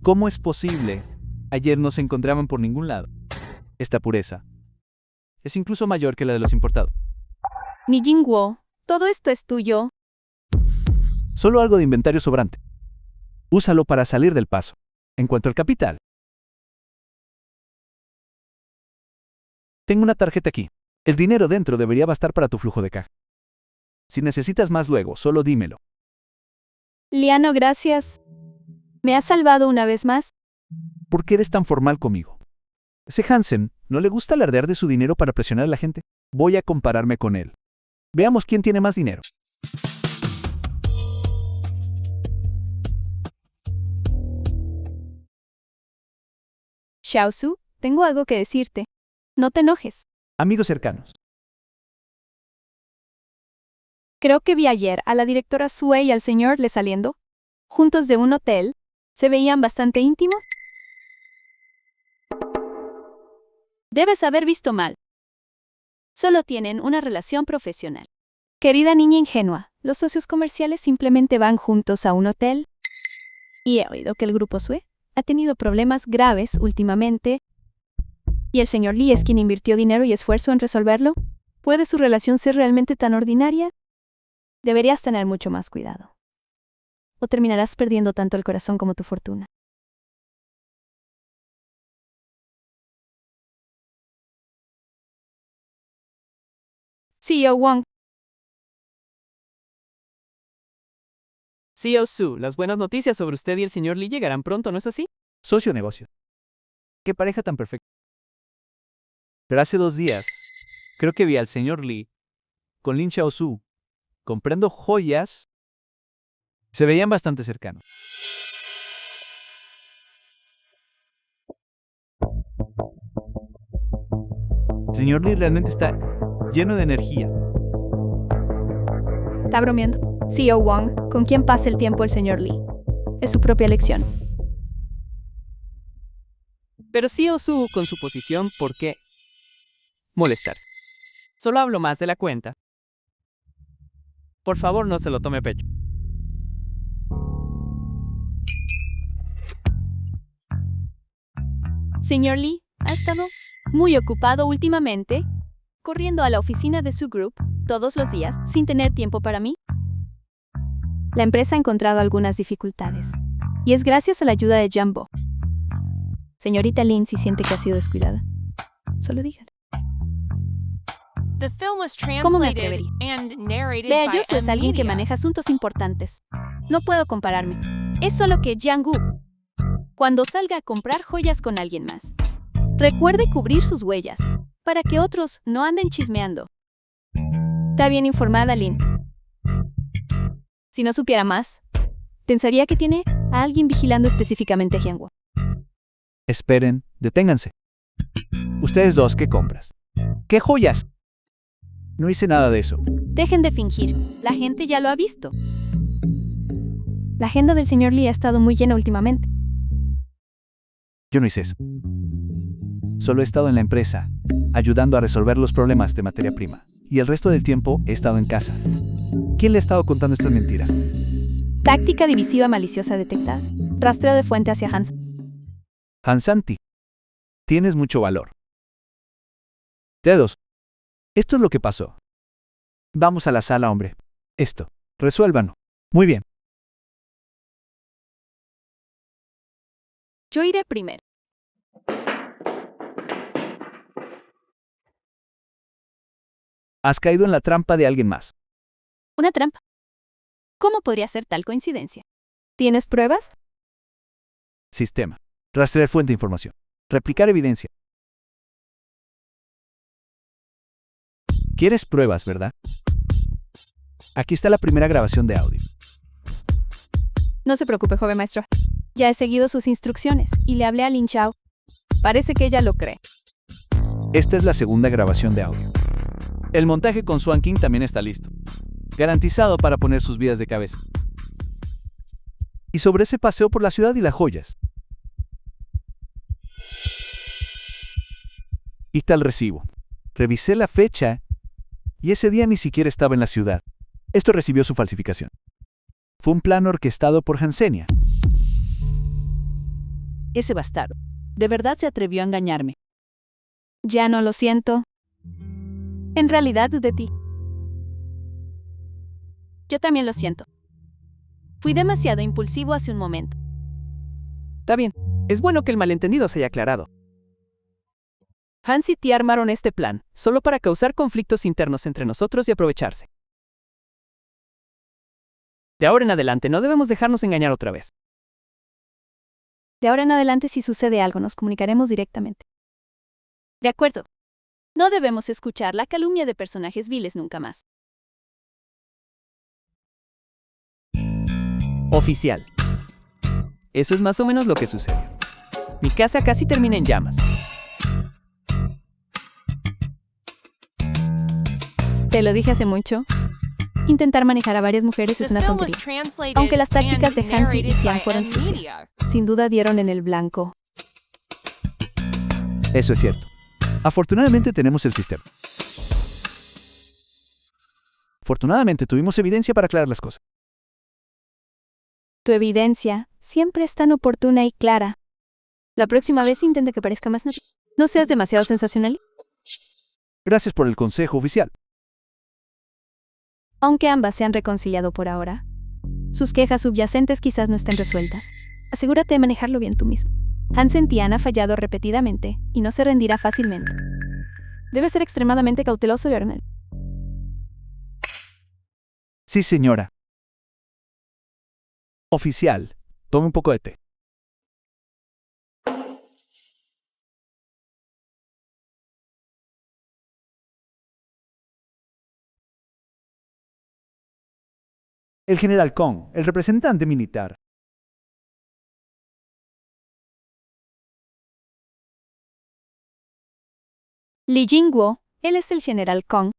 ¿cómo es posible? Ayer no se encontraban por ningún lado. Esta pureza es incluso mayor que la de los importados. Ni Jingguo, todo esto es tuyo. Solo algo de inventario sobrante. Úsalo para salir del paso. En cuanto al capital, tengo una tarjeta aquí. El dinero dentro debería bastar para tu flujo de caja. Si necesitas más luego, solo dímelo. Liano, gracias. ¿Me has salvado una vez más? ¿Por qué eres tan formal conmigo? Ese Hansen no le gusta alardear de su dinero para presionar a la gente. Voy a compararme con él. Veamos quién tiene más dinero. Xiaosu, tengo algo que decirte. No te enojes. Amigos cercanos. Creo que vi ayer a la directora Sue y al señor Le saliendo, juntos de un hotel. ¿Se veían bastante íntimos? Debes haber visto mal. Solo tienen una relación profesional. Querida niña ingenua, los socios comerciales simplemente van juntos a un hotel. Y he oído que el grupo Sue ha tenido problemas graves últimamente. ¿Y el señor Lee es quien invirtió dinero y esfuerzo en resolverlo? ¿Puede su relación ser realmente tan ordinaria? Deberías tener mucho más cuidado. O terminarás perdiendo tanto el corazón como tu fortuna. CEO Wong, CEO Su, las buenas noticias sobre usted y el señor Lee llegarán pronto, ¿no es así? Socio negocio. Qué pareja tan perfecta. Pero hace 2 días, creo que vi al señor Lee con Lin Xiaosu comprando joyas. Se veían bastante cercanos. El señor Lee realmente está lleno de energía. está bromeando. CEO Wong, ¿con quién pasa el tiempo el señor Lee? Es su propia elección. Pero CEO Su, con su posición, ¿por qué molestarse? Solo hablo más de la cuenta. Por favor, no se lo tome a pecho. Señor Lee ha estado muy ocupado últimamente, corriendo a la oficina de su group todos los días sin tener tiempo para mí. La empresa ha encontrado algunas dificultades. Y es gracias a la ayuda de Jumbo. Señorita Lin, si siente que ha sido descuidada, solo dígalo. The film was ¿Cómo me translated atrevería? and narrated Vea, by yo soy M alguien que Media. maneja asuntos importantes. No puedo compararme. Es solo que Jianggu, cuando salga a comprar joyas con alguien más, recuerde cubrir sus huellas, para que otros no anden chismeando. Está bien informada, Lin. Si no supiera más, pensaría que tiene a alguien vigilando específicamente a Jiangwo. Esperen, deténganse. Ustedes dos, ¿qué compras? ¿Qué joyas? No hice nada de eso. Dejen de fingir. La gente ya lo ha visto. La agenda del señor Lee ha estado muy llena últimamente. Yo no hice eso. Solo he estado en la empresa, ayudando a resolver los problemas de materia prima. Y el resto del tiempo he estado en casa. ¿Quién le ha estado contando estas mentiras? Táctica divisiva maliciosa detectada. Rastreo de fuente hacia Hans. Hansanti, tienes mucho valor. Dedos, esto es lo que pasó. Vamos a la sala, hombre. Esto, resuélvanlo. Muy bien. Yo iré primero. Has caído en la trampa de alguien más. Una trampa. ¿Cómo podría ser tal coincidencia? ¿Tienes pruebas? Sistema. Rastrear fuente de información. Replicar evidencia. ¿Quieres pruebas, verdad? Aquí está la primera grabación de audio. No se preocupe, joven maestro. Ya he seguido sus instrucciones y le hablé a Lin Chao. Parece que ella lo cree. Esta es la segunda grabación de audio. El montaje con Swan King también está listo. Garantizado para poner sus vidas de cabeza. Y sobre ese paseo por la ciudad y las joyas. Y tal recibo. Revisé la fecha y ese día ni siquiera estaba en la ciudad. Esto recibió su falsificación. Fue un plan orquestado por Hansenia. Ese bastardo. De verdad se atrevió a engañarme. Ya no lo siento. En realidad dudé de ti. Yo también lo siento. Fui demasiado impulsivo hace un momento. Está bien. Es bueno que el malentendido se haya aclarado. Hans y T armaron este plan, solo para causar conflictos internos entre nosotros y aprovecharse. De ahora en adelante no debemos dejarnos engañar otra vez. De ahora en adelante, si sucede algo, nos comunicaremos directamente. De acuerdo. No debemos escuchar la calumnia de personajes viles nunca más. Oficial. Eso es más o menos lo que sucedió. Mi casa casi termina en llamas. Te lo dije hace mucho. Intentar manejar a varias mujeres es The una film was tontería. translated Aunque las tácticas de and Hansi y narrated Tian by fueron N sucias, Media. sin duda dieron en el blanco. Eso es cierto. Afortunadamente tenemos el sistema. Afortunadamente tuvimos evidencia para aclarar las cosas. Tu evidencia siempre es tan oportuna y clara. La próxima vez intenta que parezca más natural. No seas demasiado sensacional. Gracias por el consejo oficial. Aunque ambas se han reconciliado por ahora, sus quejas subyacentes quizás no estén resueltas. Asegúrate de manejarlo bien tú mismo. Hansen Tian ha fallado repetidamente y no se rendirá fácilmente. Debe ser extremadamente cauteloso y ordenado. Sí, señora. Oficial, tome un poco de té. El general Kong, el representante militar. Li Jingguo, él es el general Kong.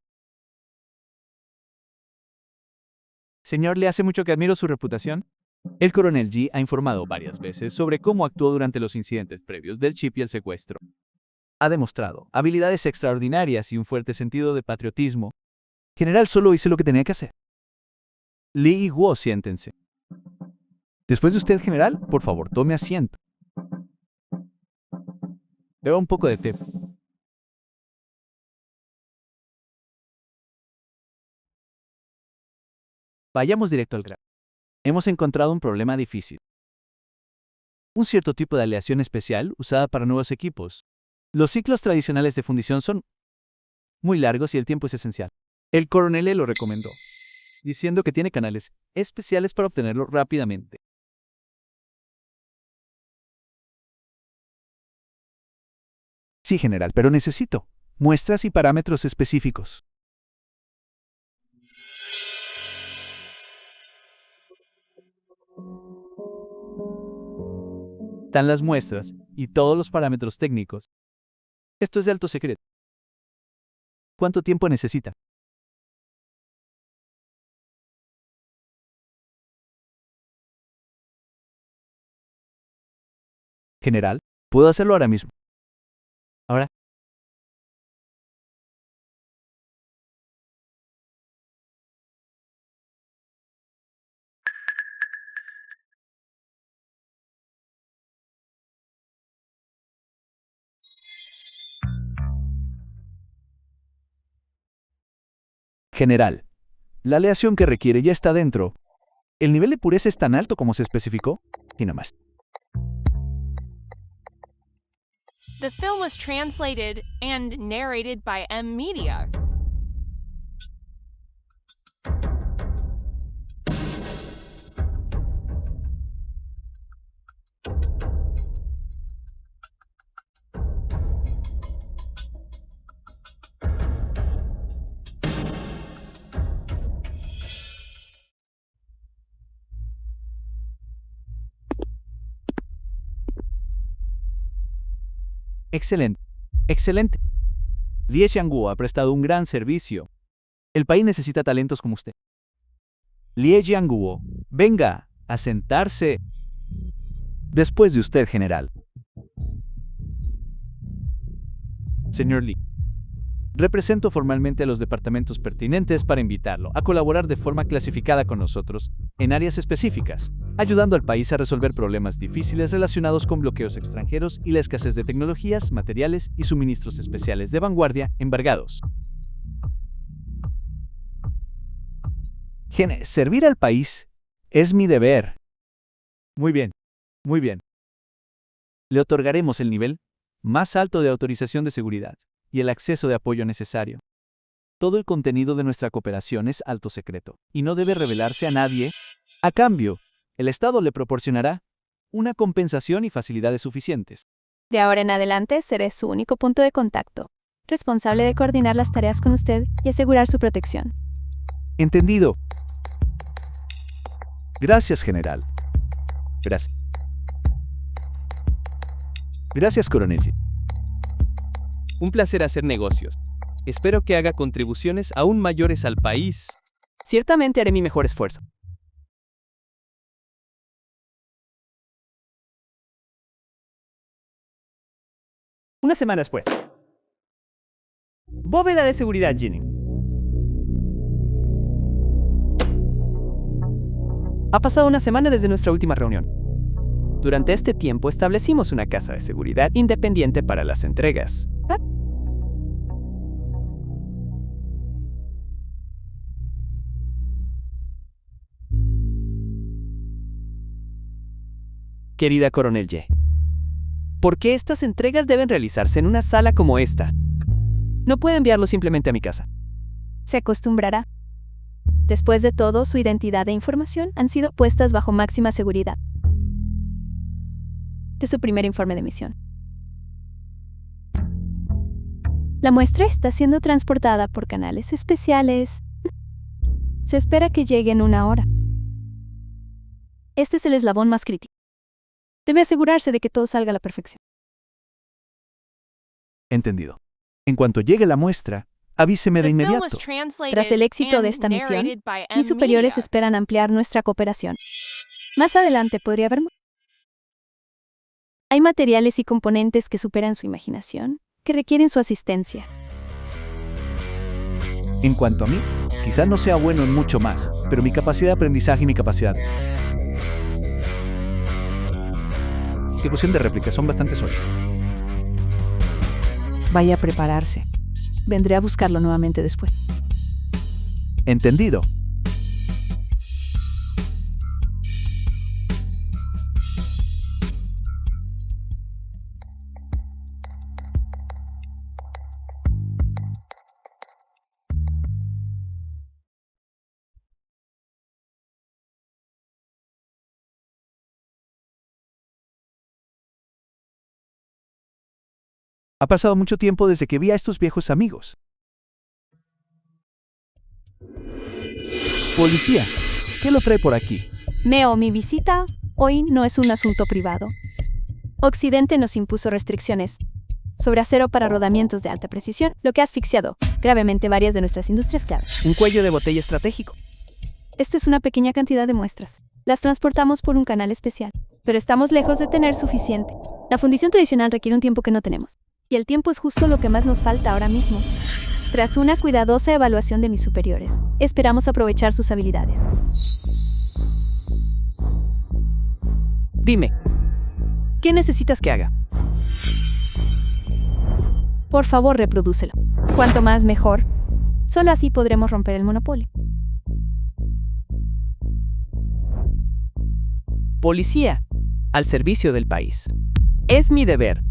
Señor, ¿le hace mucho que admiro su reputación? El coronel Yi ha informado Varias veces sobre cómo actuó durante los incidentes previos del chip y el secuestro. ha demostrado habilidades extraordinarias y un fuerte sentido de patriotismo. General, solo hice lo que tenía que hacer. Lee y Guo, siéntense. Después de usted, general, por favor, tome asiento. Beba un poco de té. Vayamos directo al grano. Hemos encontrado un problema difícil. Un cierto tipo de aleación especial usada para nuevos equipos. Los ciclos tradicionales de fundición son muy largos y el tiempo es esencial. El coronel le lo recomendó, diciendo que tiene canales especiales para obtenerlo rápidamente. Sí, general, pero necesito muestras y parámetros específicos. Están las muestras y todos los parámetros técnicos. Esto es de alto secreto. ¿Cuánto tiempo necesita? General, puedo hacerlo ahora mismo. Ahora. General, la aleación que requiere ya está dentro. ¿El nivel de pureza es tan alto como se especificó? Y no más. The film was translated and narrated by M Media. Excelente. Excelente. Lie Xiangguo ha prestado un gran servicio. El país necesita talentos como usted. Lie Xiangguo, venga a sentarse. Después de usted, general. Señor Li, represento formalmente a los departamentos pertinentes para invitarlo a colaborar de forma clasificada con nosotros en áreas específicas, ayudando al país a resolver problemas difíciles relacionados con bloqueos extranjeros y la escasez de tecnologías, materiales y suministros especiales de vanguardia embargados. Servir al país es mi deber. Muy bien, muy bien. Le otorgaremos el nivel más alto de autorización de seguridad y el acceso de apoyo necesario. Todo el contenido de nuestra cooperación es alto secreto y no debe revelarse a nadie. A cambio, el Estado le proporcionará una compensación y facilidades suficientes. De ahora en adelante seré su único punto de contacto, responsable de coordinar las tareas con usted y asegurar su protección. Entendido. Gracias, general. Gracias. Gracias, coronel. Un placer hacer negocios. Espero que haga contribuciones aún mayores al país. Ciertamente haré mi mejor esfuerzo. Una semana después. Bóveda de seguridad, Ginny. Ha pasado una semana desde nuestra última reunión. Durante este tiempo establecimos una casa de seguridad independiente para las entregas. Querida Coronel Ye, ¿por qué estas entregas deben realizarse en una sala como esta? No puede enviarlo simplemente a mi casa. Se acostumbrará. Después de todo, su identidad e información han sido puestas bajo máxima seguridad. De su primer informe de misión. La muestra está siendo transportada por canales especiales. Se espera que llegue en 1 hora. Este es el eslabón más crítico. Debe asegurarse de que todo salga a la perfección. Entendido. En cuanto llegue la muestra, avíseme de The film inmediato. was translated Tras el éxito de and esta misión, narrated by M mis superiores Media. esperan ampliar nuestra cooperación. Más adelante podría haber más. Hay materiales y componentes que superan su imaginación, que requieren su asistencia. En cuanto a mí, quizá no sea bueno en mucho más, pero mi capacidad de aprendizaje y mi capacidad de ejecución de réplicas son bastante sólidas. Vaya a prepararse. Vendré a buscarlo nuevamente después. Entendido. Ha pasado mucho tiempo desde que vi a estos viejos amigos. Policía, ¿qué lo trae por aquí? Meo, mi visita hoy no es un asunto privado. Occidente nos impuso restricciones. sobre acero para rodamientos de alta precisión, lo que ha asfixiado gravemente varias de nuestras industrias clave. Un cuello de botella estratégico. Esta es una pequeña cantidad de muestras. Las transportamos por un canal especial, pero estamos lejos de tener suficiente. La fundición tradicional requiere un tiempo que no tenemos, y el tiempo es justo lo que más nos falta ahora mismo. Tras una cuidadosa evaluación de mis superiores, esperamos aprovechar sus habilidades. Dime, ¿qué necesitas que haga? Por favor, reprodúcelo. Cuanto más, mejor. Solo así podremos romper el monopolio. Policía, al servicio del país. Es mi deber.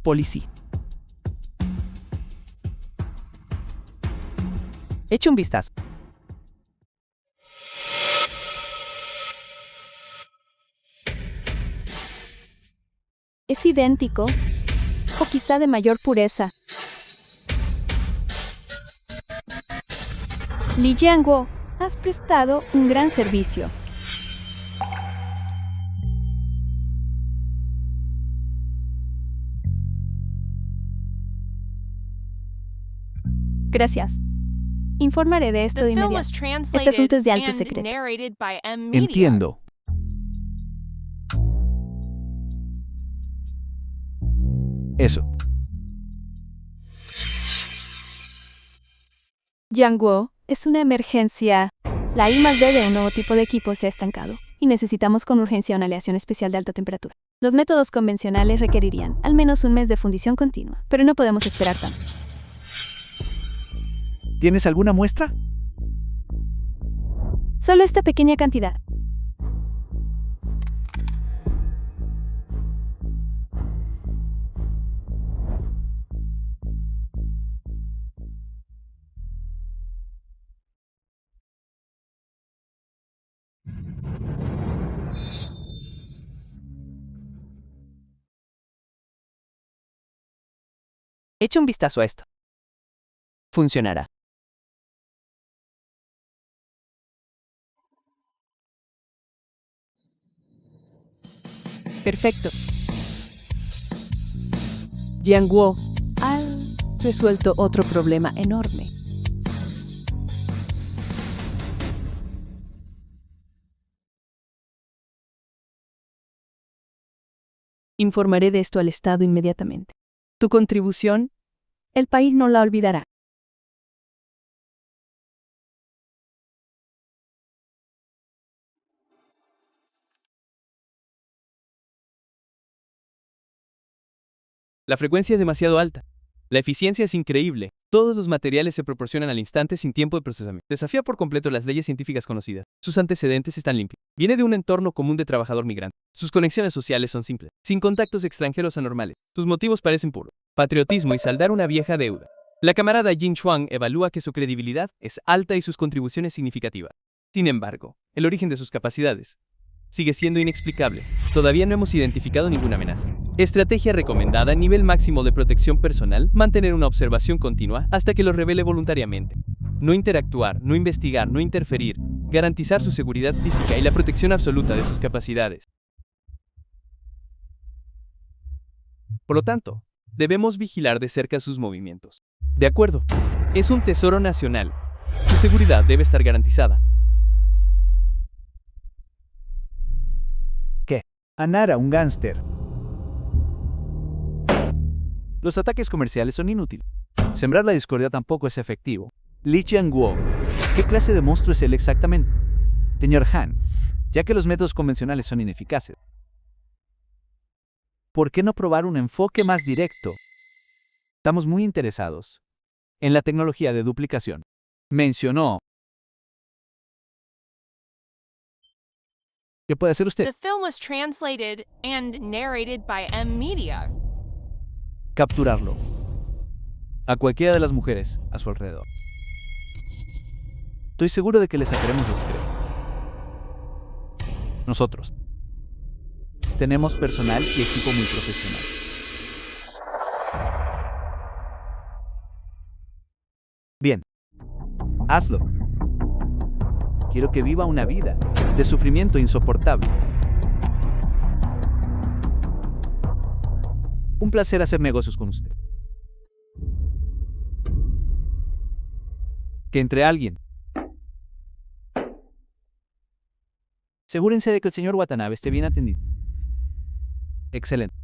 Policía. Echa un vistazo. Es idéntico, o quizá de mayor pureza. Li Jianguo, has prestado un gran servicio. Gracias. Informaré de esto The de film inmediato. was translated Este asunto es de alto and secreto. narrated by M Media. Entiendo. Eso. Jianguo, es una emergencia. La I+D de un nuevo tipo de equipo se ha estancado y necesitamos con urgencia una aleación especial de alta temperatura. Los métodos convencionales requerirían al menos un mes de fundición continua, pero no podemos esperar tanto. ¿Tienes alguna muestra? Solo esta pequeña cantidad. Echa un vistazo a esto. Funcionará. Perfecto. Jianguo, ha resuelto otro problema enorme. Informaré de esto al Estado inmediatamente. Tu contribución, el país no la olvidará. La frecuencia es demasiado alta. La eficiencia es increíble. Todos los materiales se proporcionan al instante sin tiempo de procesamiento. Desafía por completo las leyes científicas conocidas. Sus antecedentes están limpios. Viene de un entorno común de trabajador migrante. Sus conexiones sociales son simples, sin contactos extranjeros anormales. Sus motivos parecen puros. Patriotismo y saldar una vieja deuda. La camarada Jin Chuang evalúa que su credibilidad es alta y sus contribuciones significativas. Sin embargo, el origen de sus capacidades sigue siendo inexplicable. Todavía no hemos identificado ninguna amenaza. Estrategia recomendada: nivel máximo de protección personal, mantener una observación continua hasta que lo revele voluntariamente. No interactuar, no investigar, no interferir, garantizar su seguridad física y la protección absoluta de sus capacidades. Por lo tanto, debemos vigilar de cerca sus movimientos. De acuerdo, es un tesoro nacional. Su seguridad debe estar garantizada. Anara, un gángster. Los ataques comerciales son inútiles. Sembrar la discordia tampoco es efectivo. Li Jianguo, ¿qué clase de monstruo es él exactamente? Señor Han, ya que los métodos convencionales son ineficaces, ¿por qué no probar un enfoque más directo? Estamos muy interesados en la tecnología de duplicación. Mencionó. ¿Qué puede hacer usted? The film was translated and narrated by M Media. Capturarlo. a cualquiera de las mujeres a su alrededor. Estoy seguro de que le sacaremos lo secreto. Nosotros tenemos personal y equipo muy profesional. Bien, hazlo. Quiero que viva una vida de sufrimiento insoportable. Un placer hacer negocios con usted. Que entre alguien. Asegúrense de que el señor Watanabe esté bien atendido. Excelente.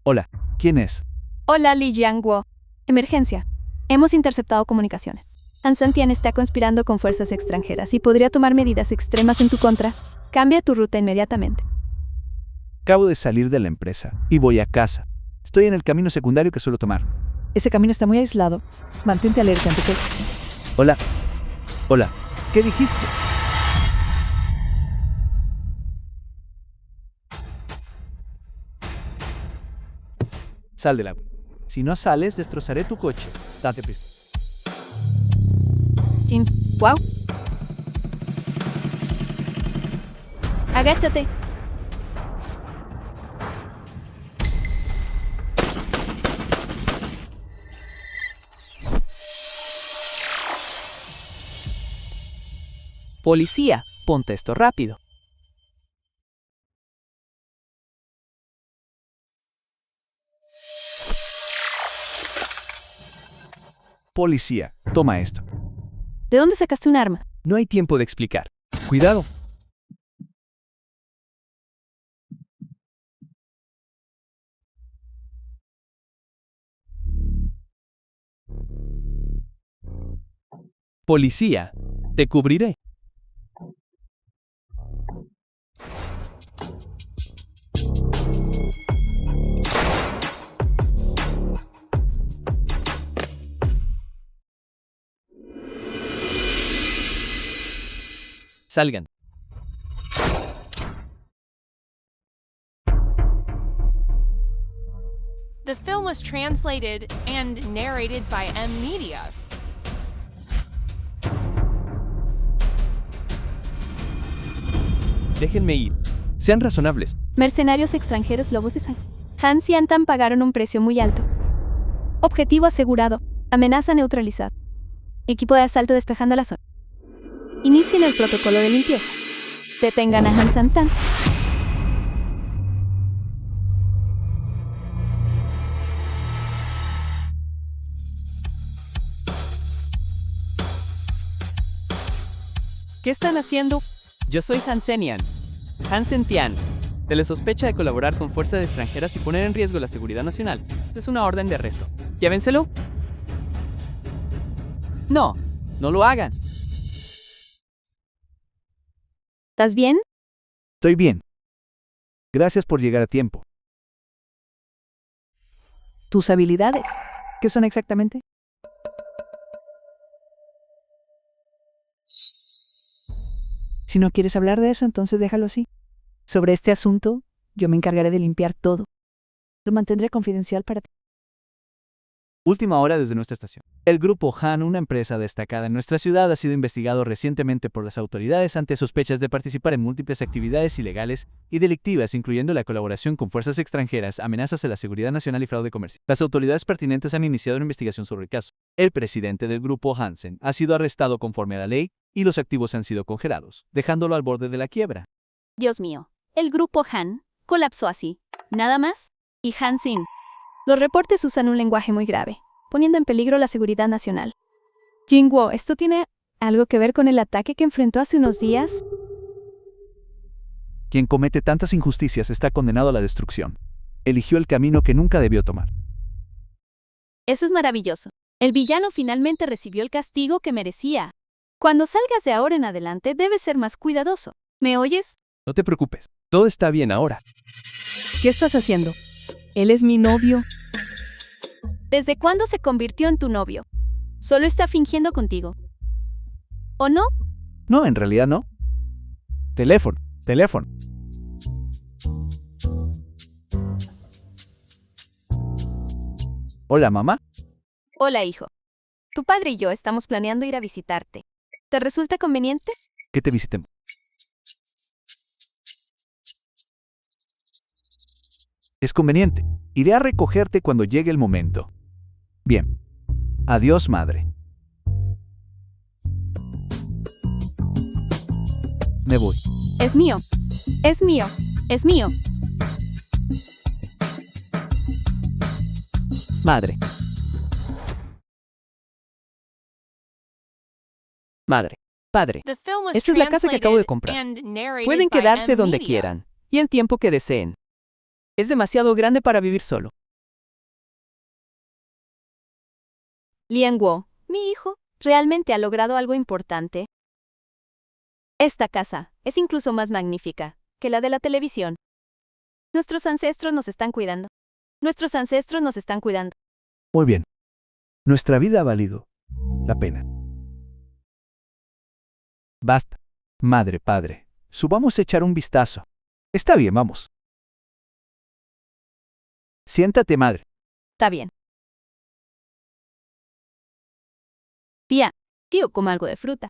Hola, ¿quién es? Hola, Li Jianguo. Emergencia. Hemos interceptado comunicaciones. Han Santian está conspirando con fuerzas extranjeras y podría tomar medidas extremas en tu contra. Cambia tu ruta inmediatamente. Acabo de salir de la empresa y voy a casa. Estoy en el camino secundario que suelo tomar. Ese camino está muy aislado. Mantente alerta ante que... Hola. Hola. ¿Qué dijiste? Sal del agua. Si no sales, destrozaré tu coche. Date prisa. Jin, wow. Agáchate. Policía, ponte esto rápido. Policía, toma esto. ¿De dónde sacaste un arma? No hay tiempo de explicar. Cuidado. Policía, te cubriré. Salgan. The film was translated and narrated by M Media. Déjenme ir. Sean razonables. Mercenarios extranjeros lobos de sangre. Han y Antan pagaron un precio muy alto. Objetivo asegurado. Amenaza neutralizada. Equipo de asalto despejando la zona. Inicien el protocolo de limpieza. Detengan a Han Santan. ¿Qué están haciendo? Yo soy Hansenian. Hansen Tian. Se le sospecha de colaborar con fuerzas extranjeras y poner en riesgo la seguridad nacional. Es una orden de arresto. Llévenselo. No, no lo hagan. ¿Estás bien? Estoy bien. Gracias por llegar a tiempo. Tus habilidades. ¿Qué son exactamente? Si no quieres hablar de eso, entonces déjalo así. Sobre este asunto, yo me encargaré de limpiar todo. Lo mantendré confidencial para ti. Última hora desde nuestra estación. El Grupo Han, una empresa destacada en nuestra ciudad, ha sido investigado recientemente por las autoridades ante sospechas de participar en múltiples actividades ilegales y delictivas, incluyendo la colaboración con fuerzas extranjeras, amenazas a la seguridad nacional y fraude comercial. Las autoridades pertinentes han iniciado una investigación sobre el caso. El presidente del Grupo Hansen ha sido arrestado conforme a la ley y los activos han sido congelados, dejándolo al borde de la quiebra. Dios mío, el grupo Han colapsó así. ¿Nada más? Y Hansin. Los reportes usan un lenguaje muy grave, poniendo en peligro la seguridad nacional. Jingwo, ¿esto tiene algo que ver con el ataque que enfrentó hace unos días? Quien comete tantas injusticias está condenado a la destrucción. Eligió el camino que nunca debió tomar. Eso es maravilloso. El villano finalmente recibió el castigo que merecía. Cuando salgas de ahora en adelante, debes ser más cuidadoso. ¿Me oyes? No te preocupes. Todo está bien ahora. ¿Qué estás haciendo? Él es mi novio. ¿Desde cuándo se convirtió en tu novio? Solo está fingiendo contigo. ¿O no? No, en realidad no. Teléfono, teléfono. Hola, mamá. Hola, hijo. Tu padre y yo estamos planeando ir a visitarte. ¿Te resulta conveniente? Que te visitemos. Es conveniente. Iré a recogerte cuando llegue el momento. Bien. Adiós, madre. Me voy. Es mío. Es mío. Es mío. Madre. Madre. Padre. The film was Esta es la casa que acabo de translated comprar. and narrated Pueden by quedarse M donde Media. quieran y el tiempo que deseen. Es demasiado grande para vivir solo. Lian Guo, mi hijo, realmente ha logrado algo importante. Esta casa es incluso más magnífica que la de la televisión. Nuestros ancestros nos están cuidando. Nuestros ancestros nos están cuidando. Muy bien. Nuestra vida ha valido la pena. Basta. Madre, padre. Subamos a echar un vistazo. Está bien, vamos. Siéntate, madre. Está bien. Tía, tío, coma algo de fruta.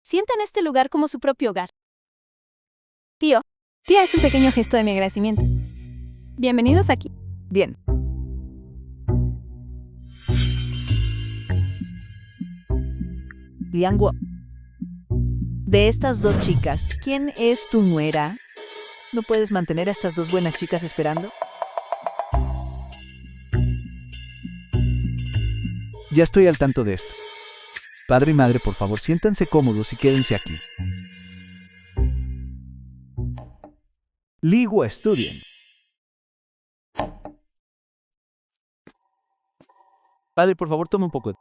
Sienta en este lugar como su propio hogar. Tío, tía, es un pequeño gesto de mi agradecimiento. Bienvenidos aquí. Bien. Lian Guo. De estas dos chicas, ¿quién es tu nuera? ¿No puedes mantener a estas dos buenas chicas esperando? Ya estoy al tanto de esto. Padre y madre, por favor, siéntanse cómodos y quédense aquí. Li Guo estudien. Padre, por favor, tome un poco de...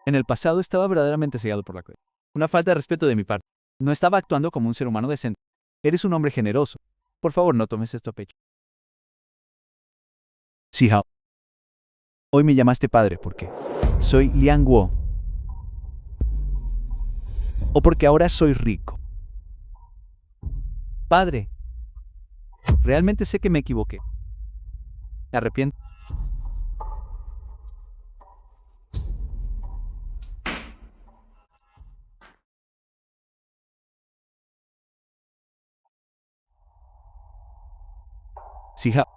En el pasado estaba verdaderamente cegado por la cueva. Una falta de respeto de mi parte. No estaba actuando como un ser humano decente. Eres un hombre generoso. Por favor, no tomes esto a pecho. Sí, Hao. Hoy me llamaste padre porque soy Lian Guo. O porque ahora soy rico. Padre, realmente sé que me equivoqué. Me arrepiento. Sí, Hao.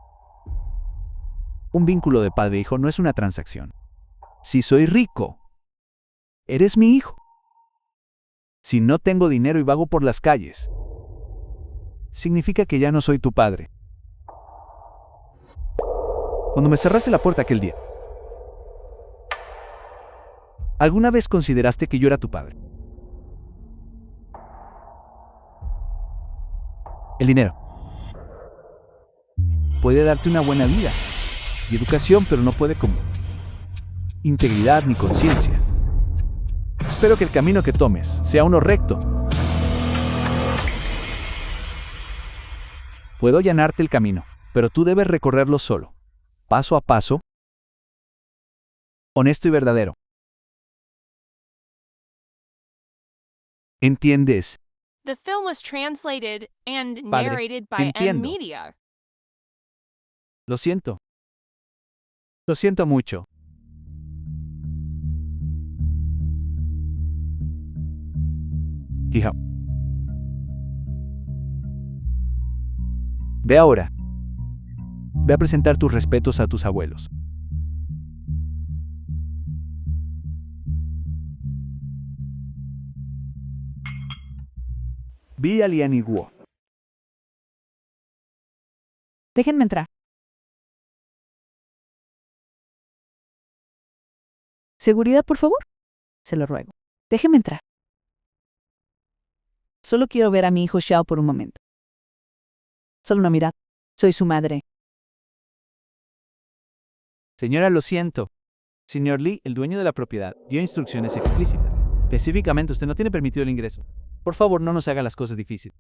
Un vínculo de padre e hijo no es una transacción. Si soy rico, eres mi hijo. Si no tengo dinero y vago por las calles, significa que ya no soy tu padre. Cuando me cerraste la puerta aquel día, ¿alguna vez consideraste que yo era tu padre? El dinero puede darte una buena vida y educación, pero no puede como integridad ni conciencia. Espero que el camino que tomes sea uno recto. Puedo allanarte el camino, pero tú debes recorrerlo solo, paso a paso, honesto y verdadero. ¿Entiendes? The film was translated and Padre, narrated by M entiendo. Media. Lo siento. Lo siento mucho. Hija. Ve ahora. Ve a presentar tus respetos a tus abuelos. Vi a Lian y Guo. Déjenme entrar. Seguridad, por favor. Se lo ruego. Déjenme entrar. Solo quiero ver a mi hijo Xiao por un momento. Solo una mirada. Soy su madre. Señora, lo siento. Señor Li, el dueño de la propiedad, dio instrucciones explícitas. Específicamente, usted no tiene permitido el ingreso. Por favor, no nos haga las cosas difíciles.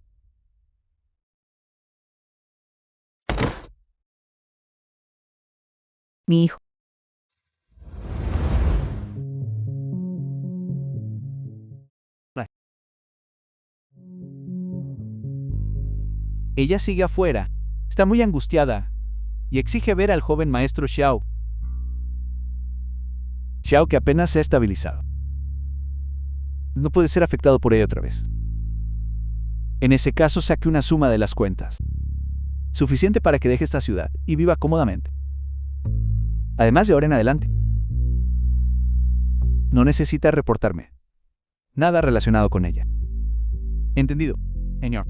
Mi hijo. Ella sigue afuera. Está muy angustiada y exige ver al joven maestro Xiao. Xiao, que apenas se ha estabilizado. No puede ser afectado por ella otra vez. En ese caso, saque una suma de las cuentas. Suficiente para que deje esta ciudad y viva cómodamente. Además, de ahora en adelante, no necesita reportarme nada relacionado con ella. Entendido, señor.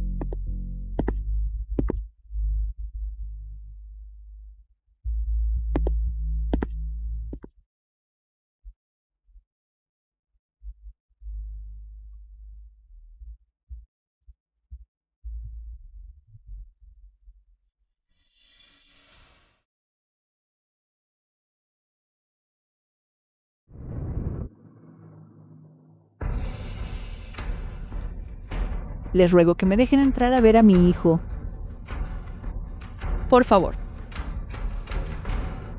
Les ruego que me dejen entrar a ver a mi hijo. Por favor.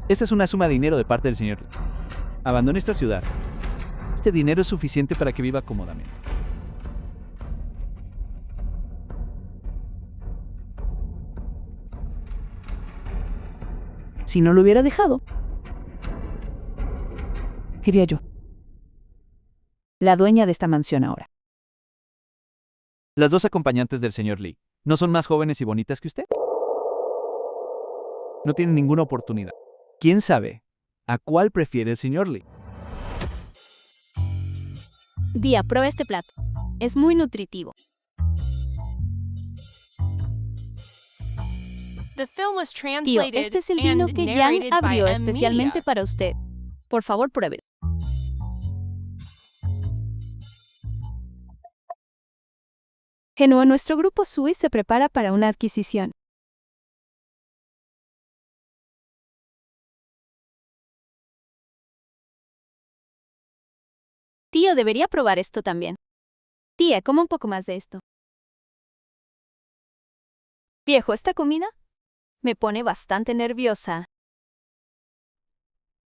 Esta es una suma de dinero de parte del señor. Abandone esta ciudad. Este dinero es suficiente para que viva cómodamente. Si no lo hubiera dejado, iría yo. La dueña de esta mansión ahora. Las dos acompañantes del señor Lee, ¿no son más jóvenes y bonitas que usted? No tienen ninguna oportunidad. ¿Quién sabe a cuál prefiere el señor Lee? Día, prueba este plato. Es muy nutritivo. The film was Tío, translated este es el vino and que Yang narrated by abrió M. especialmente Media. para usted. Por favor, pruébelo. Genua, nuestro grupo SUI se prepara para una adquisición. Tío, debería probar esto también. Tía, coma un poco más de esto. Viejo, ¿esta comida? Me pone bastante nerviosa.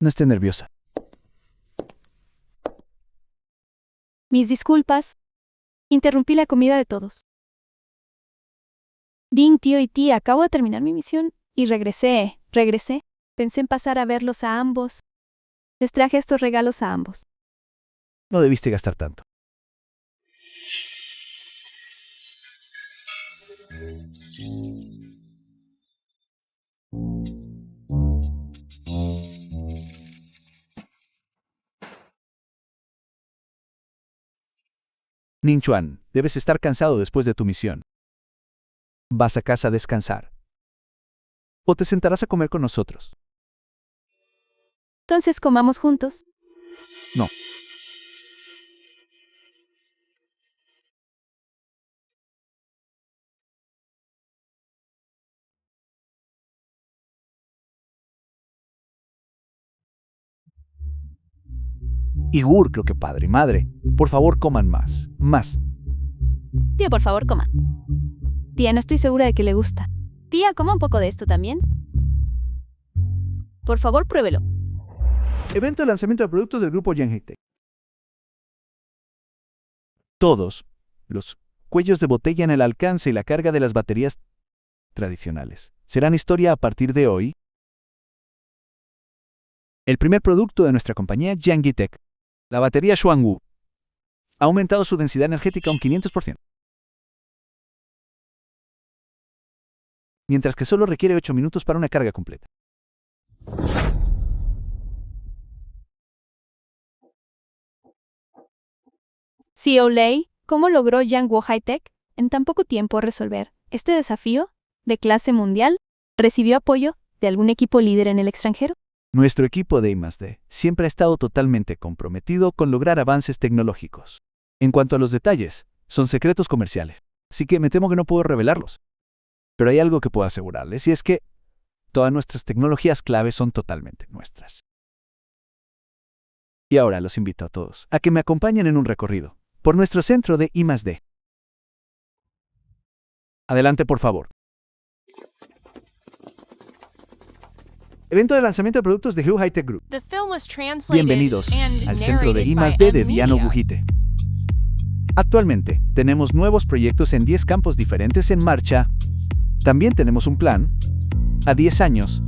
No esté nerviosa. Mis disculpas. Interrumpí la comida de todos. Ding, tío y tía, acabo de terminar mi misión y regresé. Pensé en pasar a verlos a ambos. Les traje estos regalos a ambos. No debiste gastar tanto. Ning Chuan, debes estar cansado después de tu misión. ¿Vas a casa a descansar? ¿O te sentarás a comer con nosotros? Entonces comamos juntos. No. Igur, creo que padre y madre. Por favor, coman más. Más. Tío, por favor, coma. Tía, no estoy segura de que le gusta. Tía, coma un poco de esto también. Por favor, pruébelo. Evento de lanzamiento de productos del grupo Yang Tech. Todos los cuellos de botella en el alcance y la carga de las baterías tradicionales serán historia a partir de hoy. El primer producto de nuestra compañía Yang Tech, la batería Xuanwu, ha aumentado su densidad energética un 500%. Mientras que solo requiere 8 minutos para una carga completa. CEO Lei, ¿cómo logró Yang High-Tech en tan poco tiempo resolver este desafío de clase mundial? ¿Recibió apoyo de algún equipo líder en el extranjero? Nuestro equipo de I+D siempre ha estado totalmente comprometido con lograr avances tecnológicos. En cuanto a los detalles, son secretos comerciales, así que me temo que no puedo revelarlos. Pero hay algo que puedo asegurarles, y es que todas nuestras tecnologías clave son totalmente nuestras. Y ahora los invito a todos a que me acompañen en un recorrido por nuestro centro de I+D. Adelante, por favor. Evento de lanzamiento de productos de Hue High Tech Group. The film was translated Bienvenidos and al centro de narrated by I+D de M Diano Media. Gugite. Actualmente, tenemos nuevos proyectos en 10 campos diferentes en marcha. También tenemos un plan a 10 años.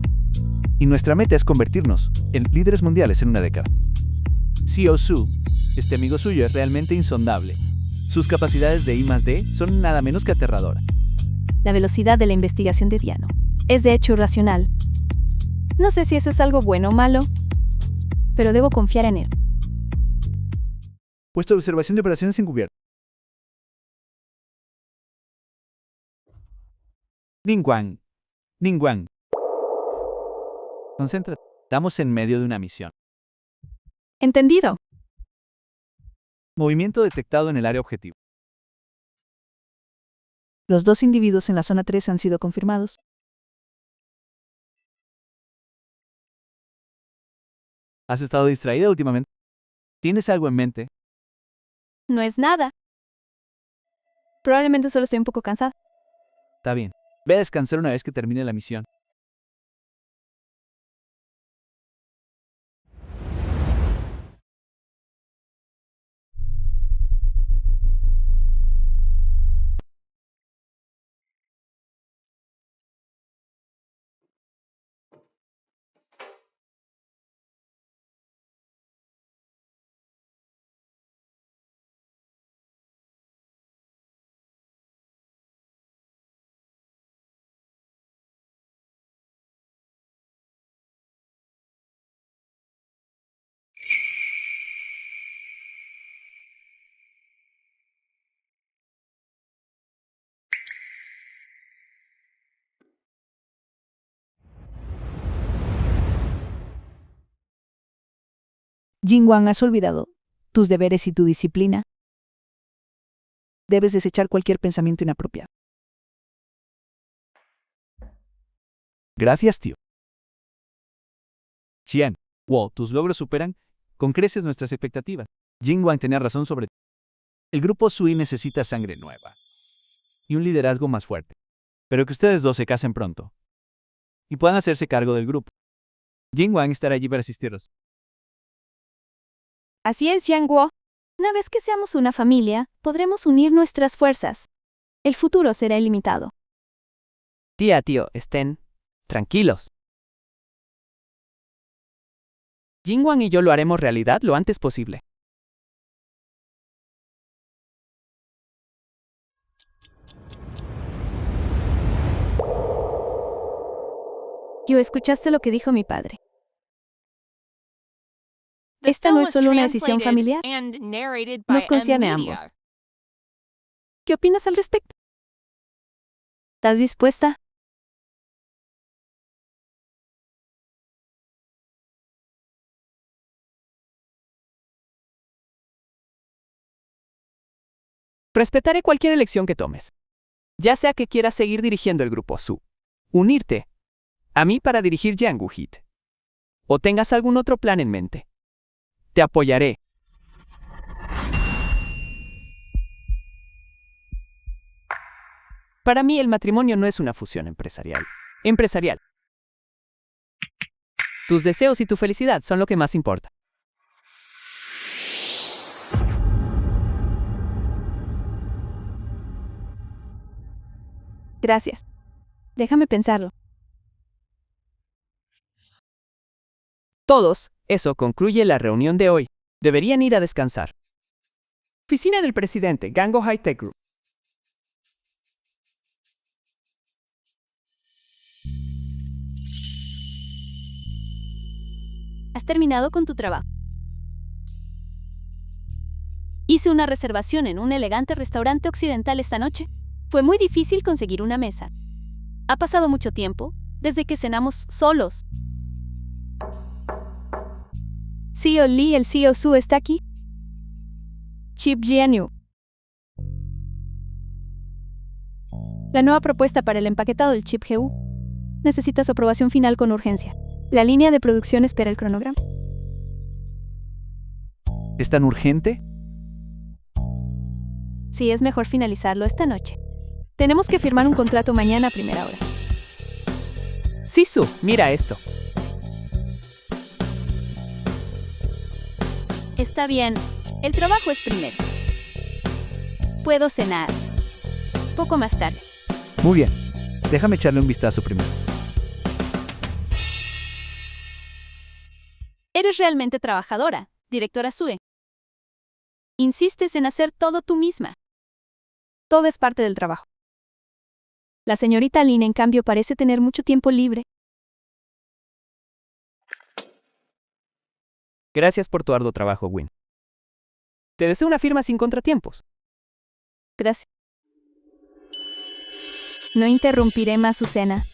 Y nuestra meta es convertirnos en líderes mundiales en una década. CEO Su, este amigo suyo es realmente insondable. Sus capacidades de I+D son nada menos que aterradoras. La velocidad de la investigación de Diano es de hecho irracional. No sé si eso es algo bueno o malo, pero debo confiar en él. Puesto de observación de operaciones encubiertas. Ningguang. Ningguang. Concéntrate. Estamos en medio de una misión. Entendido. Movimiento detectado en el área objetivo. Los 2 individuos en la zona 3 han sido confirmados. ¿Has estado distraída últimamente? ¿Tienes algo en mente? No es nada. Probablemente solo estoy un poco cansada. Está bien. Ve a descansar una vez que termine la misión. Jingwan, ¿has olvidado tus deberes y tu disciplina? Debes desechar cualquier pensamiento inapropiado. Gracias, tío. Xian, wow, tus logros superan con creces nuestras expectativas. Jingwang tenía razón sobre ti. El grupo Sui necesita sangre nueva y un liderazgo más fuerte. Pero que ustedes dos se casen pronto y puedan hacerse cargo del grupo. Jingwang estará allí para asistirlos. Así es, Yang Guo. Una vez que seamos una familia, podremos unir nuestras fuerzas. El futuro será ilimitado. Tía, tío, estén tranquilos. Jingwan y yo lo haremos realidad lo antes posible. Yo ¿escuchaste lo que dijo mi padre? The Esta film no es was solo una decisión translated familiar. and narrated by Nos concierne a M Media. ambos. ¿Qué opinas al respecto? ¿Estás dispuesta? Respetaré cualquier elección que tomes. Ya sea que quieras seguir dirigiendo el grupo Su, unirte a mí para dirigir Jianghu Hit, o tengas algún otro plan en mente. Te apoyaré. Para mí el matrimonio no es una fusión empresarial. Tus deseos y tu felicidad son lo que más importa. Gracias. Déjame pensarlo. Todos, eso concluye la reunión de hoy. Deberían ir a descansar. Oficina del presidente, Gango High Tech Group. ¿Has terminado con tu trabajo? Hice una reservación en un elegante restaurante occidental esta noche. Fue muy difícil conseguir una mesa. Ha pasado mucho tiempo desde que cenamos solos. CEO Lee, el CEO Su está aquí. Chip Jianyu. La nueva propuesta para el empaquetado del chip GU necesita su aprobación final con urgencia. La línea de producción espera el cronograma. ¿Es tan urgente? Sí, es mejor finalizarlo esta noche. Tenemos que firmar un contrato mañana a primera hora. Sisu, mira esto. Está bien, el trabajo es primero. Puedo cenar. Poco más tarde. Muy bien. Déjame echarle un vistazo primero. Eres realmente trabajadora, directora Sue. Insistes en hacer todo tú misma. Todo es parte del trabajo. La señorita Lin, en cambio, parece tener mucho tiempo libre. Gracias por tu arduo trabajo, Win. Te deseo una firma sin contratiempos. Gracias. No interrumpiré más su cena.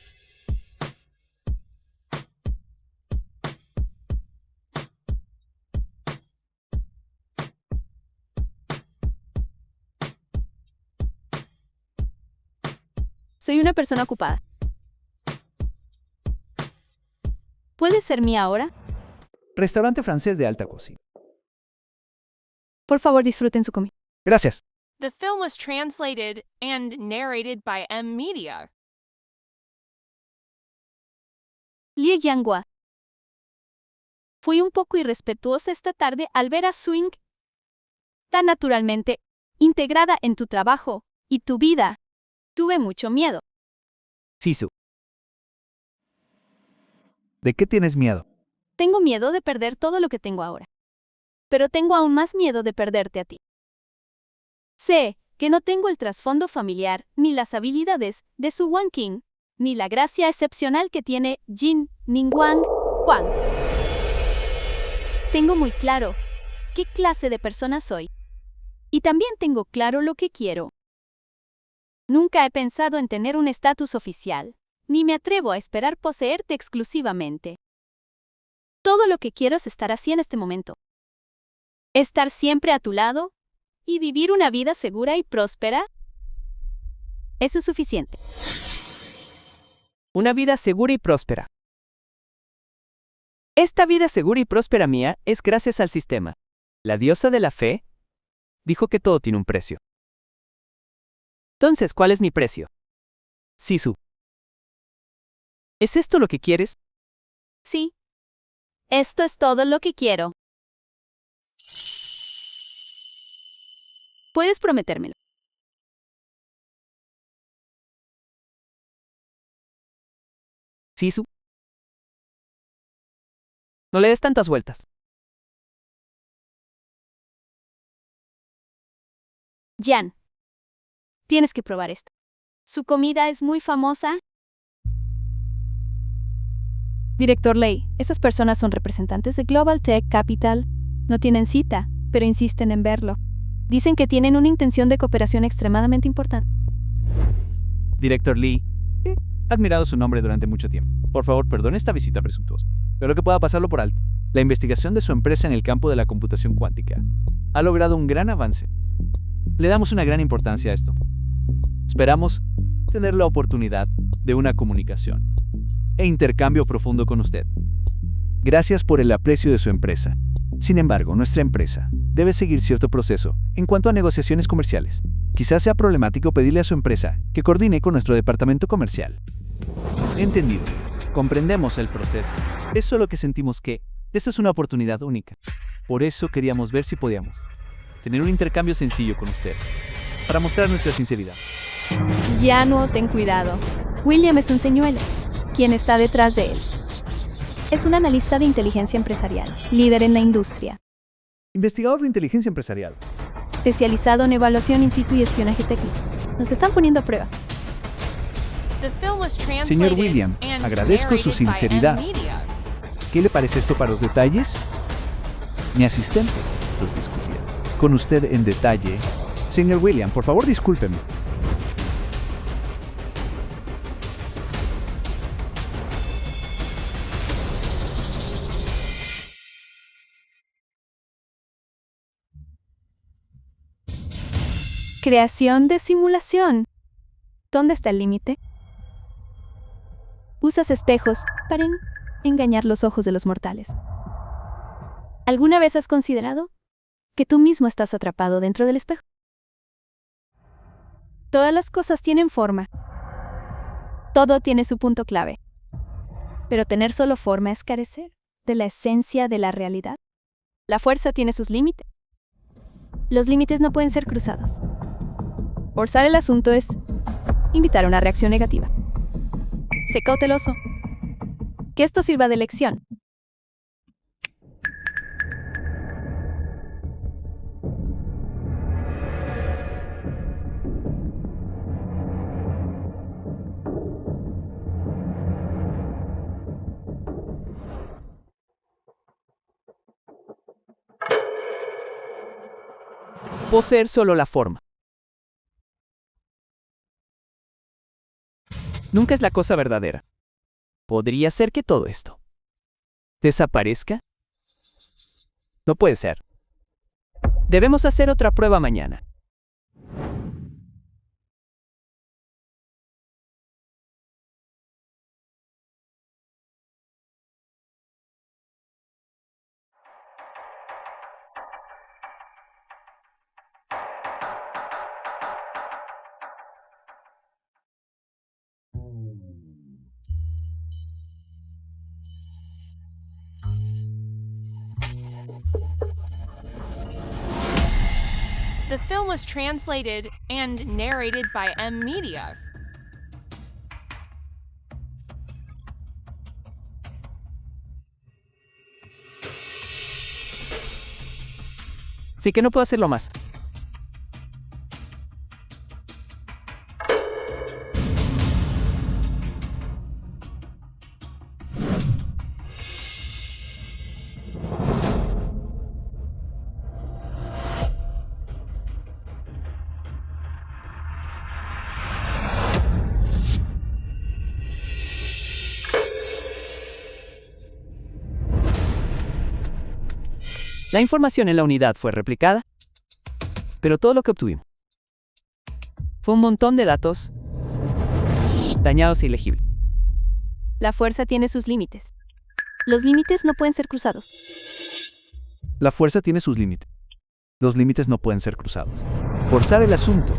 Soy una persona ocupada. ¿Puedes ser mía ahora? Restaurante francés de alta cocina. Por favor, disfruten su comida. Gracias. The film was translated and narrated by M Media. Lie Yanghua. Fui un poco irrespetuosa esta tarde al ver a Swing tan naturalmente integrada en tu trabajo y tu vida. Tuve mucho miedo. Sisu. ¿De qué tienes miedo? Tengo miedo de perder todo lo que tengo ahora. Pero tengo aún más miedo de perderte a ti. Sé que no tengo el trasfondo familiar, ni las habilidades de Su Wanqing, ni la gracia excepcional que tiene Jin Ningguang Huang. Tengo muy claro qué clase de persona soy. Y también tengo claro lo que quiero. Nunca he pensado en tener un estatus oficial, ni me atrevo a esperar poseerte exclusivamente. Todo lo que quiero es estar así en este momento. Estar siempre a tu lado y vivir una vida segura y próspera. Eso es suficiente. Una vida segura y próspera. Esta vida segura y próspera mía es gracias al sistema. La diosa de la fe dijo que todo tiene un precio. Entonces, ¿cuál es mi precio? Sisu. ¿Es esto lo que quieres? Sí. Esto es todo lo que quiero. Puedes prometérmelo. Sisu. No le des tantas vueltas. Jan. Tienes que probar esto. Su comida es muy famosa. Director Lei, esas personas son representantes de Global Tech Capital. No tienen cita, pero insisten en verlo. Dicen que tienen una intención de cooperación extremadamente importante. Director Lee, he admirado su nombre durante mucho tiempo. Por favor, perdone esta visita presuntuosa. Espero que pueda pasarlo por alto. La investigación de su empresa en el campo de la computación cuántica ha logrado un gran avance. Le damos una gran importancia a esto. Esperamos tener la oportunidad de una comunicación e intercambio profundo con usted. Gracias por el aprecio de su empresa. Sin embargo, nuestra empresa debe seguir cierto proceso en cuanto a negociaciones comerciales. Quizás sea problemático pedirle a su empresa que coordine con nuestro departamento comercial. Entendido. Comprendemos el proceso. Es solo que sentimos que esta es una oportunidad única. Por eso queríamos ver si podíamos tener un intercambio sencillo con usted, para mostrar nuestra sinceridad. Ya no, ten cuidado. William es un señuelo. ¿Quién está detrás de él? Es un analista de inteligencia empresarial, líder en la industria, Investigador de inteligencia empresarial. especializado en evaluación in situ y espionaje técnico. Nos están poniendo a prueba. The film was translated Señor William, and agradezco su narrated by sinceridad. M Media. ¿Qué le parece esto para los detalles? Mi asistente los discutirá con usted en detalle. Señor William, por favor, discúlpeme. Creación de simulación. ¿Dónde está el límite? Usas espejos para engañar los ojos de los mortales. ¿Alguna vez has considerado que tú mismo estás atrapado dentro del espejo? Todas las cosas tienen forma. Todo tiene su punto clave. Pero tener solo forma es carecer de la esencia de la realidad. La fuerza tiene sus límites. Los límites no pueden ser cruzados. Forzar el asunto es invitar a una reacción negativa. Sé cauteloso. Que esto sirva de lección. Poseer solo la forma. Nunca es la cosa verdadera. ¿Podría ser que todo esto desaparezca? No puede ser. Debemos hacer otra prueba mañana. The film was translated and narrated by M Media. Sí que no puedo hacerlo más. La información en la unidad fue replicada, pero todo lo que obtuvimos fue un montón de datos dañados e ilegibles. La fuerza tiene sus límites. Los límites no pueden ser cruzados. La fuerza tiene sus límites. Los límites no pueden ser cruzados. Forzar el asunto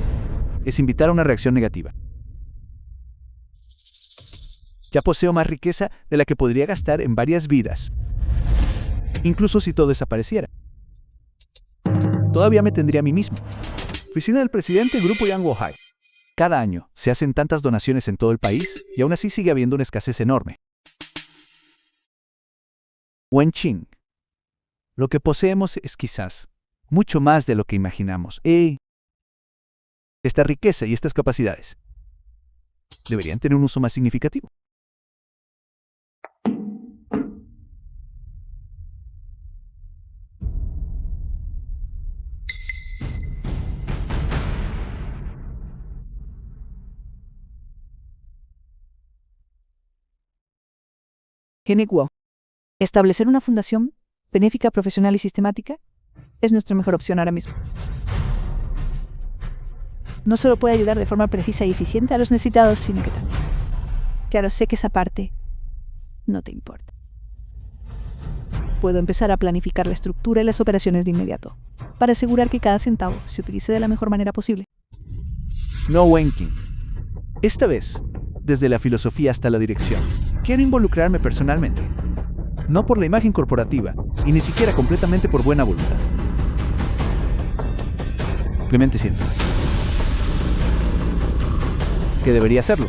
es invitar a una reacción negativa. Ya poseo más riqueza de la que podría gastar en varias vidas, incluso si todo desapareciera. Todavía me tendría a mí mismo. Oficina del presidente, Grupo Yang Wohai. Cada año se hacen tantas donaciones en todo el país y aún así sigue habiendo una escasez enorme. Wenqing. Lo que poseemos es quizás mucho más de lo que imaginamos. Esta riqueza y estas capacidades deberían tener un uso más significativo. Geniguo. Establecer una fundación benéfica, profesional y sistemática es nuestra mejor opción ahora mismo. No solo puede ayudar de forma precisa y eficiente a los necesitados, sino que también. Claro, sé que esa parte no te importa. Puedo empezar a planificar la estructura y las operaciones de inmediato, para asegurar que cada centavo se utilice de la mejor manera posible. No, Wenqing. Esta vez, desde la filosofía hasta la dirección, quiero involucrarme personalmente. No por la imagen corporativa, y ni siquiera completamente por buena voluntad. Simplemente siento que debería hacerlo.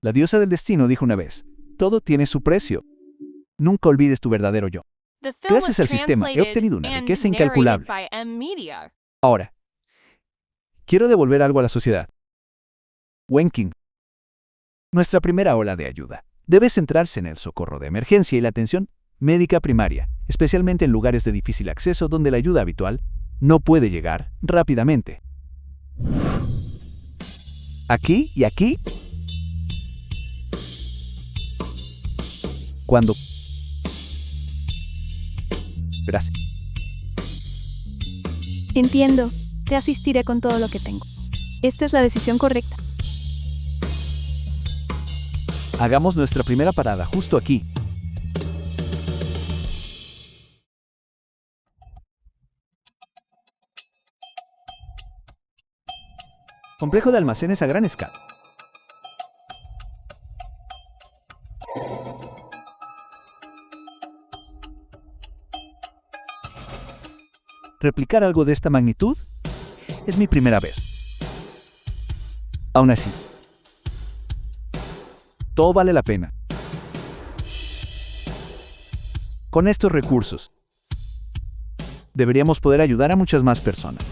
La diosa del destino dijo una vez, todo tiene su precio. Nunca olvides tu verdadero yo. The film Gracias was al sistema he translated obtenido una and riqueza narrated incalculable. by M Media. Ahora, quiero devolver algo a la sociedad. Wenqing. Nuestra primera ola de ayuda debe centrarse en el socorro de emergencia y la atención médica primaria, especialmente en lugares de difícil acceso donde la ayuda habitual no puede llegar rápidamente. Aquí y aquí. Gracias. Entiendo. Te asistiré con todo lo que tengo. Esta es la decisión correcta. Hagamos nuestra primera parada justo aquí. Complejo de almacenes a gran escala. ¿Replicar algo de esta magnitud? Es mi primera vez. Aún así, todo vale la pena. Con estos recursos, deberíamos poder ayudar a muchas más personas.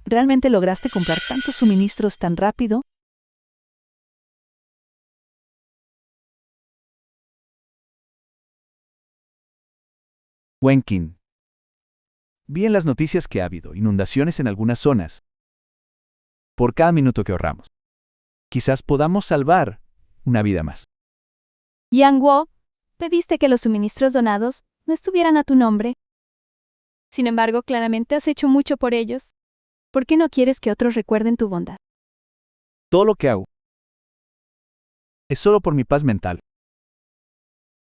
¿Realmente lograste comprar tantos suministros tan rápido? Wenkin. Vi en las noticias que ha habido inundaciones en algunas zonas. Por cada minuto que ahorramos, quizás podamos salvar una vida más. Yang Guo, pediste que los suministros donados no estuvieran a tu nombre. Sin embargo, claramente has hecho mucho por ellos. ¿Por qué no quieres que otros recuerden tu bondad? Todo lo que hago es solo por mi paz mental.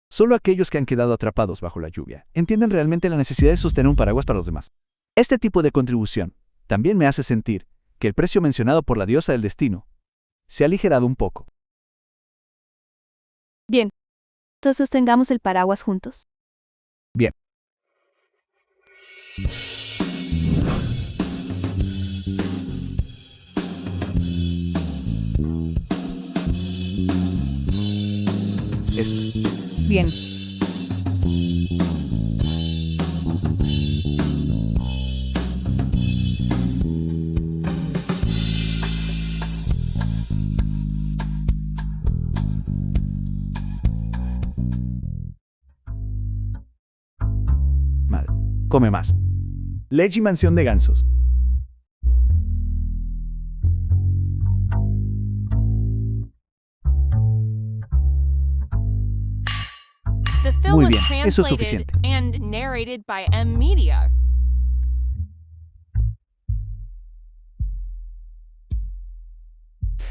Solo aquellos que han quedado atrapados bajo la lluvia entienden realmente la necesidad de sostener un paraguas para los demás. Este tipo de contribución también me hace sentir que el precio mencionado por la diosa del destino se ha aligerado un poco. Bien. Entonces sostengamos el paraguas juntos. Bien. Esto. Bien. Madre, come más. Leche y mansión de gansos. The film Muy was bien, eso es translated suficiente. and narrated by M Media.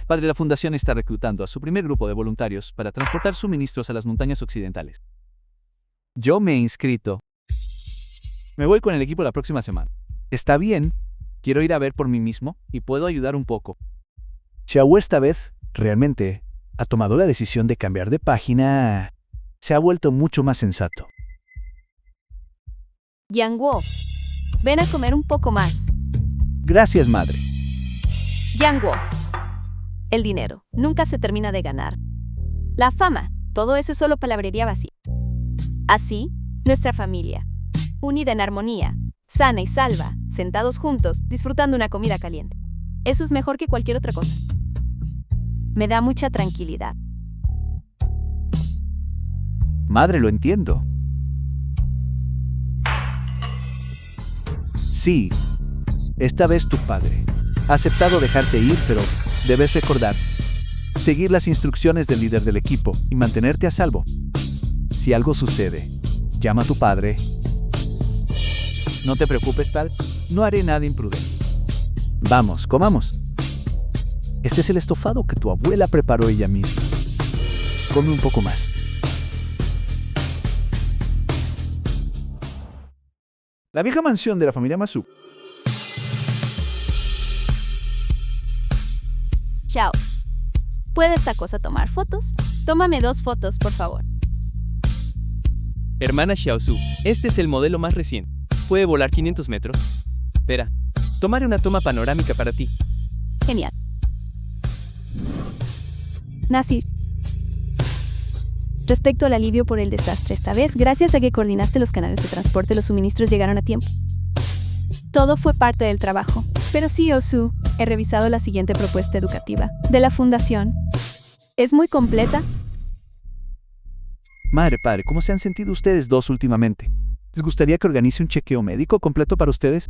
Padre, la fundación está reclutando a su primer grupo de voluntarios para transportar suministros a las montañas occidentales. Yo me he inscrito. Me voy con el equipo la próxima semana. Está bien. Quiero ir a ver por mí mismo y puedo ayudar un poco. Xiao esta vez, realmente, ha tomado la decisión de cambiar de página. Se ha vuelto mucho más sensato. Yang Guo, ven a comer un poco más. Gracias, madre. Yang Guo, el dinero nunca se termina de ganar. La fama, todo eso es solo palabrería vacía. Así, nuestra familia, unida en armonía, sana y salva, sentados juntos, disfrutando una comida caliente. Eso es mejor que cualquier otra cosa. Me da mucha tranquilidad. Madre, lo entiendo. Sí, esta vez tu padre ha aceptado dejarte ir, pero debes recordar, seguir las instrucciones del líder del equipo y mantenerte a salvo. Si algo sucede, llama a tu padre. No te preocupes, padre. No haré nada imprudente. Vamos, comamos. Este es el estofado que tu abuela preparó ella misma. Come un poco más. La vieja mansión de la familia Masu. Chao. ¿Puede esta cosa tomar fotos? Tómame 2 fotos, por favor. Hermana Xiaozu, este es el modelo más reciente. Puede volar 500 metros. Espera, tomaré una toma panorámica para ti. Genial. Nasir. Respecto al alivio por el desastre esta vez, gracias a que coordinaste los canales de transporte, los suministros llegaron a tiempo. Todo fue parte del trabajo. Pero sí, Osu, he revisado la siguiente propuesta educativa de la fundación. Es muy completa. Madre, padre, ¿cómo se han sentido ustedes dos últimamente? ¿Les gustaría que organice un chequeo médico completo para ustedes?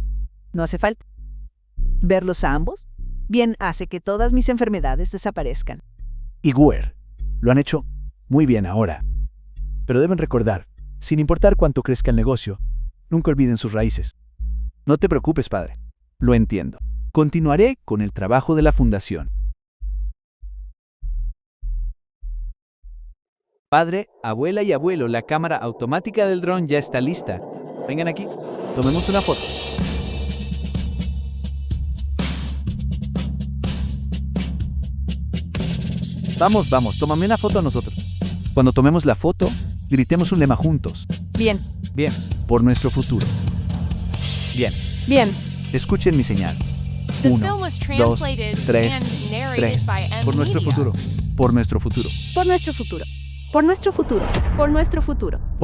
No hace falta. ¿Verlos a ambos? Bien hace que todas mis enfermedades desaparezcan. Y Guer, Lo han hecho muy bien ahora. Pero deben recordar, sin importar cuánto crezca el negocio, nunca olviden sus raíces. No te preocupes, padre. Lo entiendo. Continuaré con el trabajo de la fundación. Padre, abuela y abuelo, la cámara automática del dron ya está lista. Vengan aquí, tomemos una foto. Vamos, vamos, tómame una foto a nosotros. Cuando tomemos la foto, gritemos un lema juntos. Bien, Bien, Por nuestro futuro. bien. bien. Escuchen mi señal. The 1, film was 2, translated 3, and narrated 3. by M Por nuestro Media. futuro. Por nuestro futuro. Por nuestro futuro. Por nuestro futuro. Por nuestro futuro.